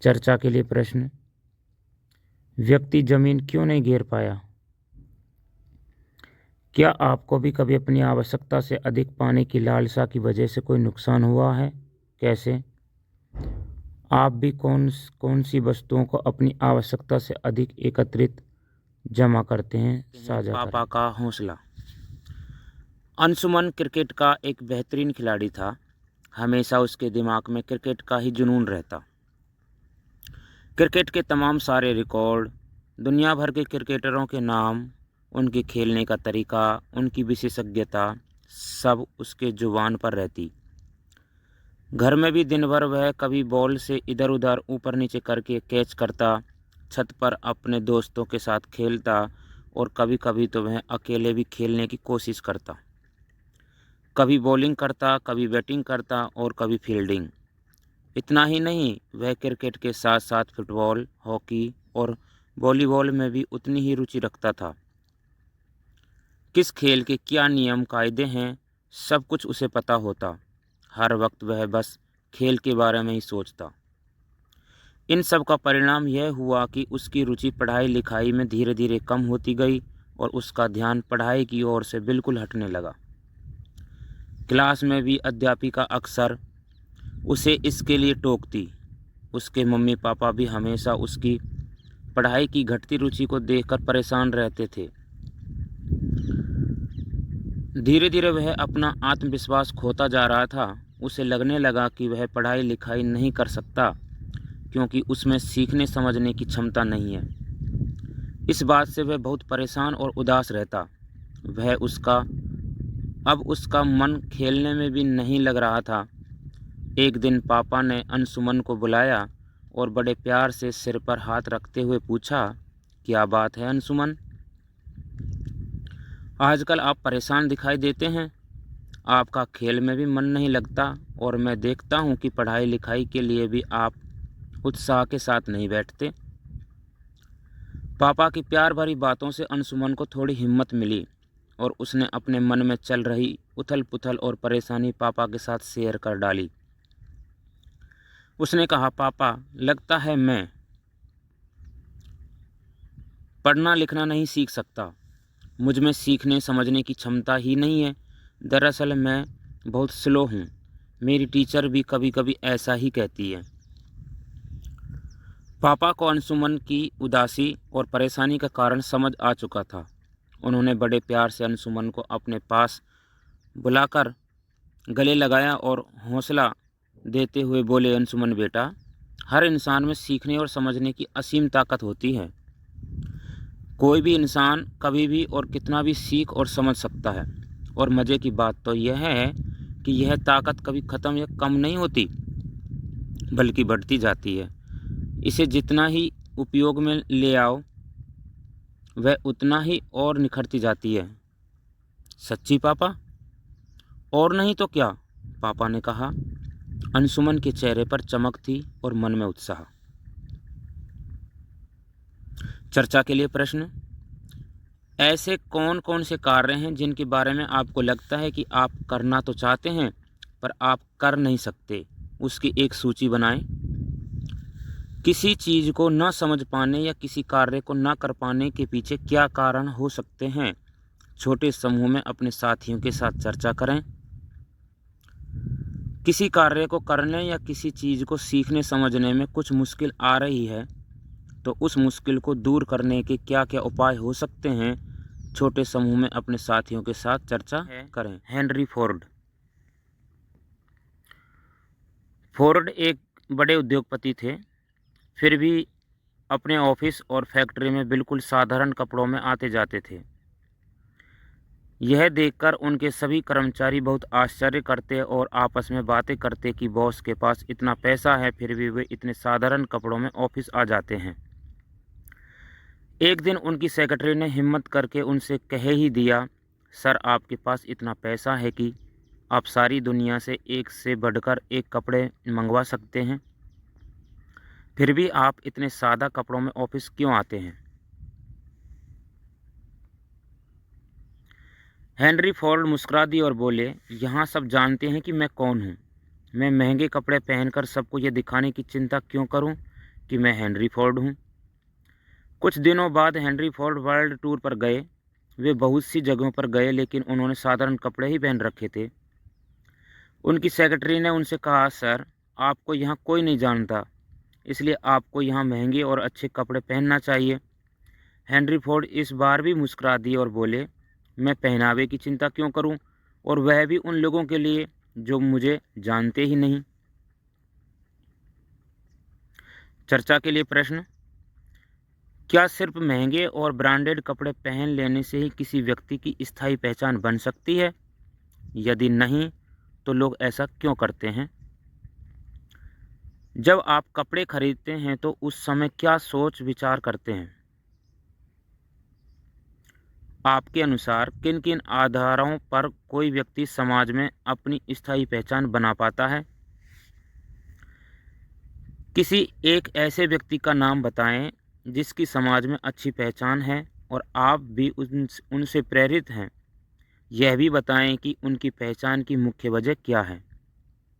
चर्चा के लिए प्रश्न: व्यक्ति ज़मीन क्यों नहीं घेर पाया? क्या आपको भी कभी अपनी आवश्यकता से अधिक पाने की लालसा की वजह से कोई नुकसान हुआ है? कैसे? आप भी कौन सी वस्तुओं को अपनी आवश्यकता से अधिक एकत्रित जमा करते हैं? साझा करें। पापा का हौसला। अंशुमन क्रिकेट का एक बेहतरीन खिलाड़ी था। हमेशा उसके दिमाग में क्रिकेट का ही जुनून रहता। क्रिकेट के तमाम सारे रिकॉर्ड, दुनिया भर के क्रिकेटरों के नाम, उनके खेलने का तरीका, उनकी विशेषज्ञता सब उसके जुबान पर रहती। घर में भी दिन भर वह कभी बॉल से इधर उधर ऊपर नीचे करके कैच करता, छत पर अपने दोस्तों के साथ खेलता और कभी कभी तो वह अकेले भी खेलने की कोशिश करता। कभी बॉलिंग करता, कभी बैटिंग करता और कभी फील्डिंग। इतना ही नहीं, वह क्रिकेट के साथ साथ फुटबॉल, हॉकी और वॉलीबॉल में भी उतनी ही रुचि रखता था। किस खेल के क्या नियम कायदे हैं सब कुछ उसे पता होता। हर वक्त वह बस खेल के बारे में ही सोचता। इन सब का परिणाम यह हुआ कि उसकी रुचि पढ़ाई लिखाई में धीरे धीरे कम होती गई और उसका ध्यान पढ़ाई की ओर से बिल्कुल हटने लगा। क्लास में भी अध्यापिका अक्सर उसे इसके लिए टोकती। उसके मम्मी पापा भी हमेशा उसकी पढ़ाई की घटती रुचि को देखकर परेशान रहते थे। धीरे धीरे वह अपना आत्मविश्वास खोता जा रहा था। उसे लगने लगा कि वह पढ़ाई लिखाई नहीं कर सकता क्योंकि उसमें सीखने समझने की क्षमता नहीं है। इस बात से वह बहुत परेशान और उदास रहता। अब उसका मन खेलने में भी नहीं लग रहा था। एक दिन पापा ने अंशुमन को बुलाया और बड़े प्यार से सिर पर हाथ रखते हुए पूछा, क्या बात है अंशुमन? आजकल आप परेशान दिखाई देते हैं। आपका खेल में भी मन नहीं लगता और मैं देखता हूँ कि पढ़ाई लिखाई के लिए भी आप उत्साह के साथ नहीं बैठते। पापा की प्यार भरी बातों से अंशुमन को थोड़ी हिम्मत मिली और उसने अपने मन में चल रही उथल पुथल और परेशानी पापा के साथ शेयर कर डाली। उसने कहा, पापा, लगता है मैं पढ़ना लिखना नहीं सीख सकता। मुझ में सीखने समझने की क्षमता ही नहीं है। दरअसल मैं बहुत स्लो हूँ। मेरी टीचर भी कभी कभी ऐसा ही कहती है। पापा को अंशुमन की उदासी और परेशानी का कारण समझ आ चुका था। उन्होंने बड़े प्यार से अंशुमन को अपने पास बुलाकर गले लगाया और हौसला देते हुए बोले, अंशुमन बेटा, हर इंसान में सीखने और समझने की असीम ताकत होती है। कोई भी इंसान कभी भी और कितना भी सीख और समझ सकता है। और मज़े की बात तो यह है कि यह ताकत कभी ख़त्म या कम नहीं होती, बल्कि बढ़ती जाती है। इसे जितना ही उपयोग में ले आओ, वह उतना ही और निखरती जाती है। सच्ची पापा? और नहीं तो क्या, पापा ने कहा। अंशुमन के चेहरे पर चमक थी और मन में उत्साह। चर्चा के लिए प्रश्न। ऐसे कौन कौन से कार्य हैं जिनके बारे में आपको लगता है कि आप करना तो चाहते हैं पर आप कर नहीं सकते? उसकी एक सूची बनाएं। किसी चीज़ को न समझ पाने या किसी कार्य को न कर पाने के पीछे क्या कारण हो सकते हैं? छोटे समूह में अपने साथियों के साथ चर्चा करें। किसी कार्य को करने या किसी चीज़ को सीखने समझने में कुछ मुश्किल आ रही है तो उस मुश्किल को दूर करने के क्या क्या उपाय हो सकते हैं? छोटे समूह में अपने साथियों के साथ चर्चा करें। Henry Ford. फोर्ड एक बड़े उद्योगपति थे, फिर भी अपने ऑफिस और फैक्ट्री में बिल्कुल साधारण कपड़ों में आते जाते थे। यह देखकर उनके सभी कर्मचारी बहुत आश्चर्य करते और आपस में बातें करते कि बॉस के पास इतना पैसा है फिर भी वे इतने साधारण कपड़ों में ऑफिस आ जाते हैं। एक दिन उनकी सेक्रेटरी ने हिम्मत करके उनसे कह ही दिया, सर, आपके पास इतना पैसा है कि आप सारी दुनिया से बढ़कर एक कपड़े मंगवा सकते हैं, फिर भी आप इतने सादा कपड़ों में ऑफिस क्यों आते हैं? हेनरी फोर्ड मुस्कुरा दिए और बोले, यहाँ सब जानते हैं कि मैं कौन हूँ। मैं महंगे कपड़े पहनकर सबको ये दिखाने की चिंता क्यों करूँ कि मैं हेनरी फोर्ड हूँ। कुछ दिनों बाद हेनरी फोर्ड वर्ल्ड टूर पर गए। वे बहुत सी जगहों पर गए लेकिन उन्होंने साधारण कपड़े ही पहन रखे थे। उनकी सेक्रेटरी ने उनसे कहा, सर, आपको यहाँ कोई नहीं जानता, इसलिए आपको यहाँ महंगे और अच्छे कपड़े पहनना चाहिए। हेनरी फोर्ड इस बार भी मुस्कुरा दिए और बोले, मैं पहनावे की चिंता क्यों करूं, और वह भी उन लोगों के लिए जो मुझे जानते ही नहीं। चर्चा के लिए प्रश्न। क्या सिर्फ महंगे और ब्रांडेड कपड़े पहन लेने से ही किसी व्यक्ति की स्थायी पहचान बन सकती है? यदि नहीं तो लोग ऐसा क्यों करते हैं? जब आप कपड़े खरीदते हैं तो उस समय क्या सोच विचार करते हैं? आपके अनुसार किन किन आधारों पर कोई व्यक्ति समाज में अपनी स्थायी पहचान बना पाता है? किसी एक ऐसे व्यक्ति का नाम बताएं जिसकी समाज में अच्छी पहचान है और आप भी उनसे प्रेरित हैं यह भी बताएं कि उनकी पहचान की मुख्य वजह क्या है।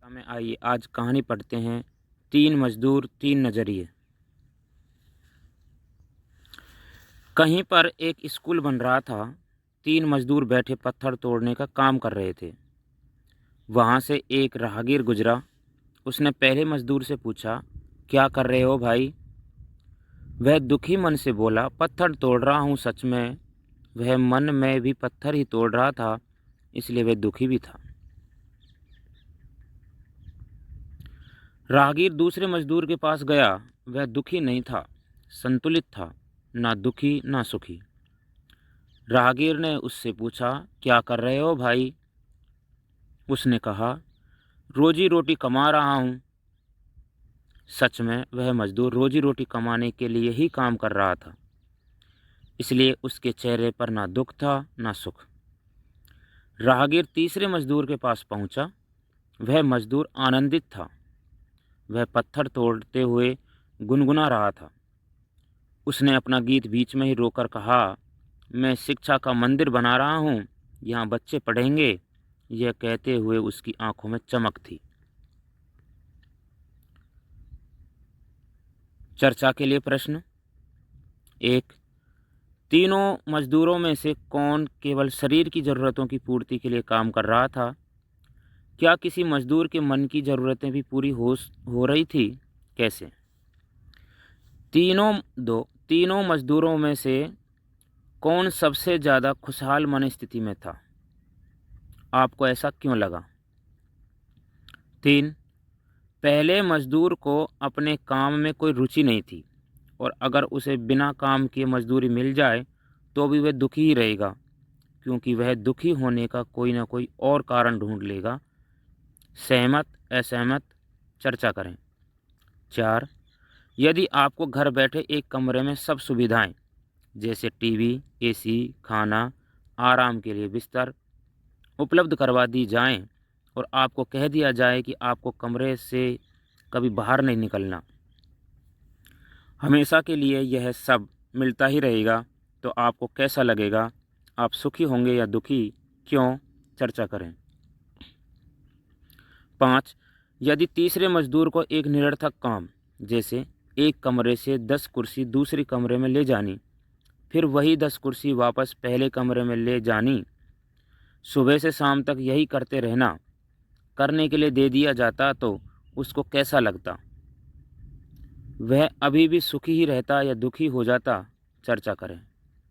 हमें आइए आज कहानी पढ़ते हैं, 3 मजदूर 3 नज़रिए। कहीं पर एक स्कूल बन रहा था। 3 मजदूर बैठे पत्थर तोड़ने का काम कर रहे थे। वहाँ से एक राहगीर गुजरा। उसने पहले मजदूर से पूछा, क्या कर रहे हो भाई? वह दुखी मन से बोला, पत्थर तोड़ रहा हूँ। सच में वह मन में भी पत्थर ही तोड़ रहा था, इसलिए वह दुखी भी था। राहगीर दूसरे मजदूर के पास गया। वह दुखी नहीं था, संतुलित था, ना दुखी ना सुखी। राहगीर ने उससे पूछा, क्या कर रहे हो भाई? उसने कहा, रोजी रोटी कमा रहा हूँ। सच में वह मजदूर रोजी रोटी कमाने के लिए ही काम कर रहा था, इसलिए उसके चेहरे पर ना दुख था ना सुख। राहगीर तीसरे मजदूर के पास पहुंचा। वह मजदूर आनंदित था। वह पत्थर तोड़ते हुए गुनगुना रहा था। उसने अपना गीत बीच में ही रोकर कहा, मैं शिक्षा का मंदिर बना रहा हूँ, यहाँ बच्चे पढ़ेंगे। यह कहते हुए उसकी आंखों में चमक थी। चर्चा के लिए प्रश्न। 1, तीनों मजदूरों में से कौन केवल शरीर की ज़रूरतों की पूर्ति के लिए काम कर रहा था? क्या किसी मजदूर के मन की ज़रूरतें भी पूरी हो रही थी? कैसे? तीनों मजदूरों में से कौन सबसे ज़्यादा खुशहाल मन स्थिति में था? आपको ऐसा क्यों लगा? 3, पहले मजदूर को अपने काम में कोई रुचि नहीं थी, और अगर उसे बिना काम किए मजदूरी मिल जाए तो भी वह दुखी ही रहेगा, क्योंकि वह दुखी होने का कोई ना कोई और कारण ढूंढ लेगा। सहमत असहमत चर्चा करें। 4, यदि आपको घर बैठे एक कमरे में सब सुविधाएं जैसे टीवी, एसी, खाना, आराम के लिए बिस्तर उपलब्ध करवा दी जाएं और आपको कह दिया जाए कि आपको कमरे से कभी बाहर नहीं निकलना, हमेशा के लिए यह सब मिलता ही रहेगा, तो आपको कैसा लगेगा? आप सुखी होंगे या दुखी? क्यों? चर्चा करें। 5, यदि तीसरे मजदूर को एक निरर्थक काम जैसे एक कमरे से 10 कुर्सी दूसरे कमरे में ले जानी, फिर वही 10 कुर्सी वापस पहले कमरे में ले जानी, सुबह से शाम तक यही करते रहना करने के लिए दे दिया जाता, तो उसको कैसा लगता? वह अभी भी सुखी ही रहता या दुखी हो जाता? चर्चा करें।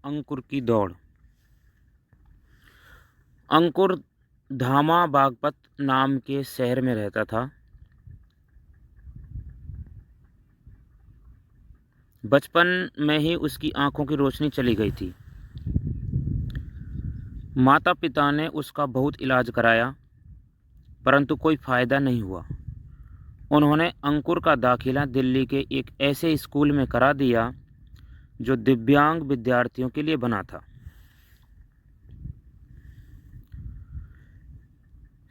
अंकुर की दौड़। अंकुर धामा बागपत नाम के शहर में रहता था। बचपन में ही उसकी आंखों की रोशनी चली गई थी। माता पिता ने उसका बहुत इलाज कराया, परंतु कोई फ़ायदा नहीं हुआ। उन्होंने अंकुर का दाखिला दिल्ली के एक ऐसे स्कूल में करा दिया जो दिव्यांग विद्यार्थियों के लिए बना था।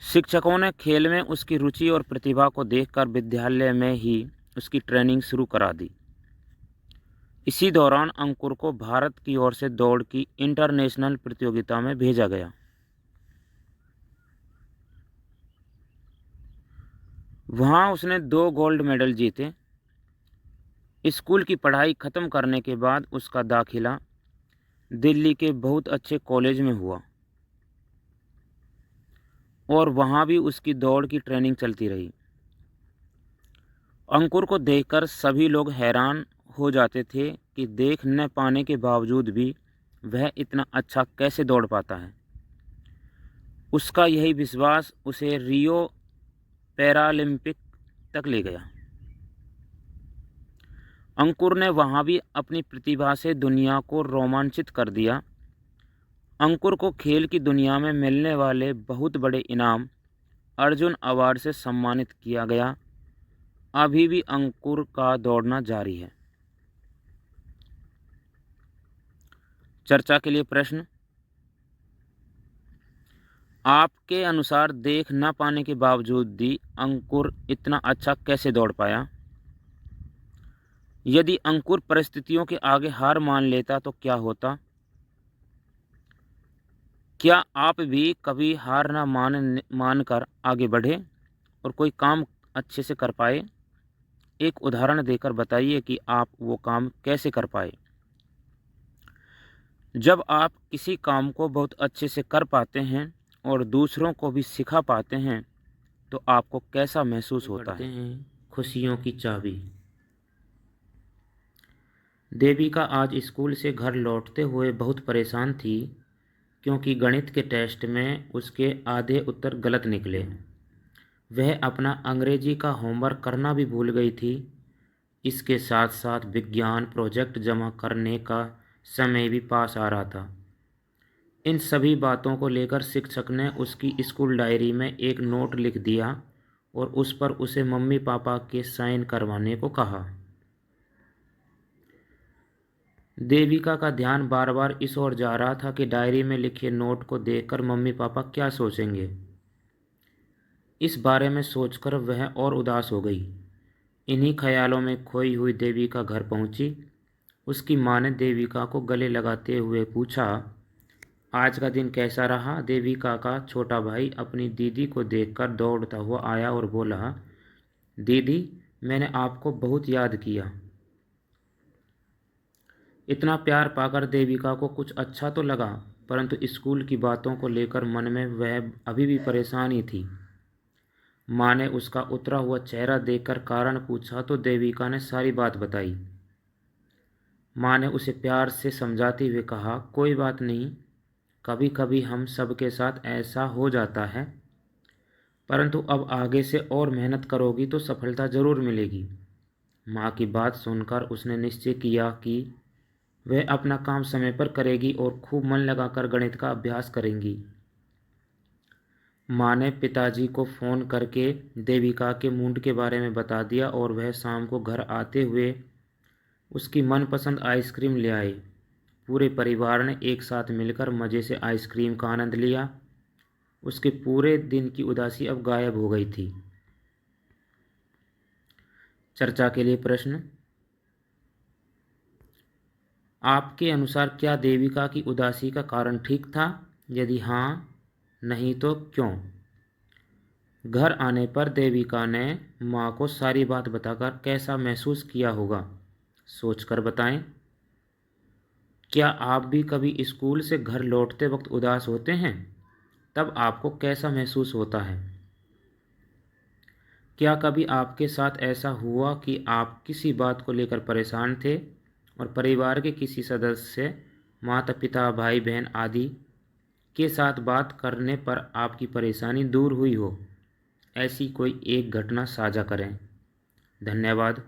शिक्षकों ने खेल में उसकी रुचि और प्रतिभा को देखकर विद्यालय में ही उसकी ट्रेनिंग शुरू करा दी। इसी दौरान अंकुर को भारत की ओर से दौड़ की इंटरनेशनल प्रतियोगिता में भेजा गया। वहां उसने 2 गोल्ड मेडल जीते। स्कूल की पढ़ाई खत्म करने के बाद उसका दाखिला दिल्ली के बहुत अच्छे कॉलेज में हुआ और वहां भी उसकी दौड़ की ट्रेनिंग चलती रही। अंकुर को देखकर सभी लोग हैरान हो जाते थे कि देख न पाने के बावजूद भी वह इतना अच्छा कैसे दौड़ पाता है। उसका यही विश्वास उसे रियो पैरालंपिक तक ले गया। अंकुर ने वहां भी अपनी प्रतिभा से दुनिया को रोमांचित कर दिया। अंकुर को खेल की दुनिया में मिलने वाले बहुत बड़े इनाम अर्जुन अवार्ड से सम्मानित किया गया। अभी भी अंकुर का दौड़ना जारी है। चर्चा के लिए प्रश्न। आपके अनुसार देख न पाने के बावजूद भी अंकुर इतना अच्छा कैसे दौड़ पाया? यदि अंकुर परिस्थितियों के आगे हार मान लेता तो क्या होता? क्या आप भी कभी हार ना मानकर आगे बढ़े और कोई काम अच्छे से कर पाए? एक उदाहरण देकर बताइए कि आप वो काम कैसे कर पाए। जब आप किसी काम को बहुत अच्छे से कर पाते हैं और दूसरों को भी सिखा पाते हैं, तो आपको कैसा महसूस होता बढ़ते है? हैं खुशियों की चाबी। देविका आज स्कूल से घर लौटते हुए बहुत परेशान थी क्योंकि गणित के टेस्ट में उसके आधे उत्तर गलत निकले। वह अपना अंग्रेजी का होमवर्क करना भी भूल गई थी। इसके साथ साथ विज्ञान प्रोजेक्ट जमा करने का समय भी पास आ रहा था। इन सभी बातों को लेकर शिक्षक ने उसकी स्कूल डायरी में एक नोट लिख दिया और उस पर उसे मम्मी पापा के साइन करवाने को कहा। देविका का ध्यान बार बार इस ओर जा रहा था कि डायरी में लिखे नोट को देखकर मम्मी पापा क्या सोचेंगे। इस बारे में सोचकर वह और उदास हो गई। इन्हीं ख्यालों में खोई हुई देविका घर पहुंची। उसकी माँ ने देविका को गले लगाते हुए पूछा, आज का दिन कैसा रहा? देविका का छोटा भाई अपनी दीदी को देखकर दौड़ता हुआ आया और बोला, दीदी, मैंने आपको बहुत याद किया। इतना प्यार पाकर देविका को कुछ अच्छा तो लगा, परंतु स्कूल की बातों को लेकर मन में वह अभी भी परेशान ही थी। माँ ने उसका उतरा हुआ चेहरा देखकर कारण पूछा तो देविका ने सारी बात बताई। माँ ने उसे प्यार से समझाते हुए कहा, कोई बात नहीं, कभी कभी हम सबके साथ ऐसा हो जाता है, परंतु अब आगे से और मेहनत करोगी तो सफलता ज़रूर मिलेगी। माँ की बात सुनकर उसने निश्चय किया कि वह अपना काम समय पर करेगी और खूब मन लगाकर गणित का अभ्यास करेंगी। माँ ने पिताजी को फ़ोन करके देविका के मूड के बारे में बता दिया और वह शाम को घर आते हुए उसकी मनपसंद आइसक्रीम ले आए। पूरे परिवार ने एक साथ मिलकर मज़े से आइसक्रीम का आनंद लिया। उसके पूरे दिन की उदासी अब गायब हो गई थी। चर्चा के लिए प्रश्न, आपके अनुसार क्या देविका की उदासी का कारण ठीक था? यदि हाँ, नहीं तो क्यों? घर आने पर देविका ने माँ को सारी बात बताकर कैसा महसूस किया होगा, सोचकर बताएं। क्या आप भी कभी स्कूल से घर लौटते वक्त उदास होते हैं? तब आपको कैसा महसूस होता है? क्या कभी आपके साथ ऐसा हुआ कि आप किसी बात को लेकर परेशान थे और परिवार के किसी सदस्य, माता पिता, भाई बहन आदि के साथ बात करने पर आपकी परेशानी दूर हुई हो? ऐसी कोई एक घटना साझा करें। धन्यवाद।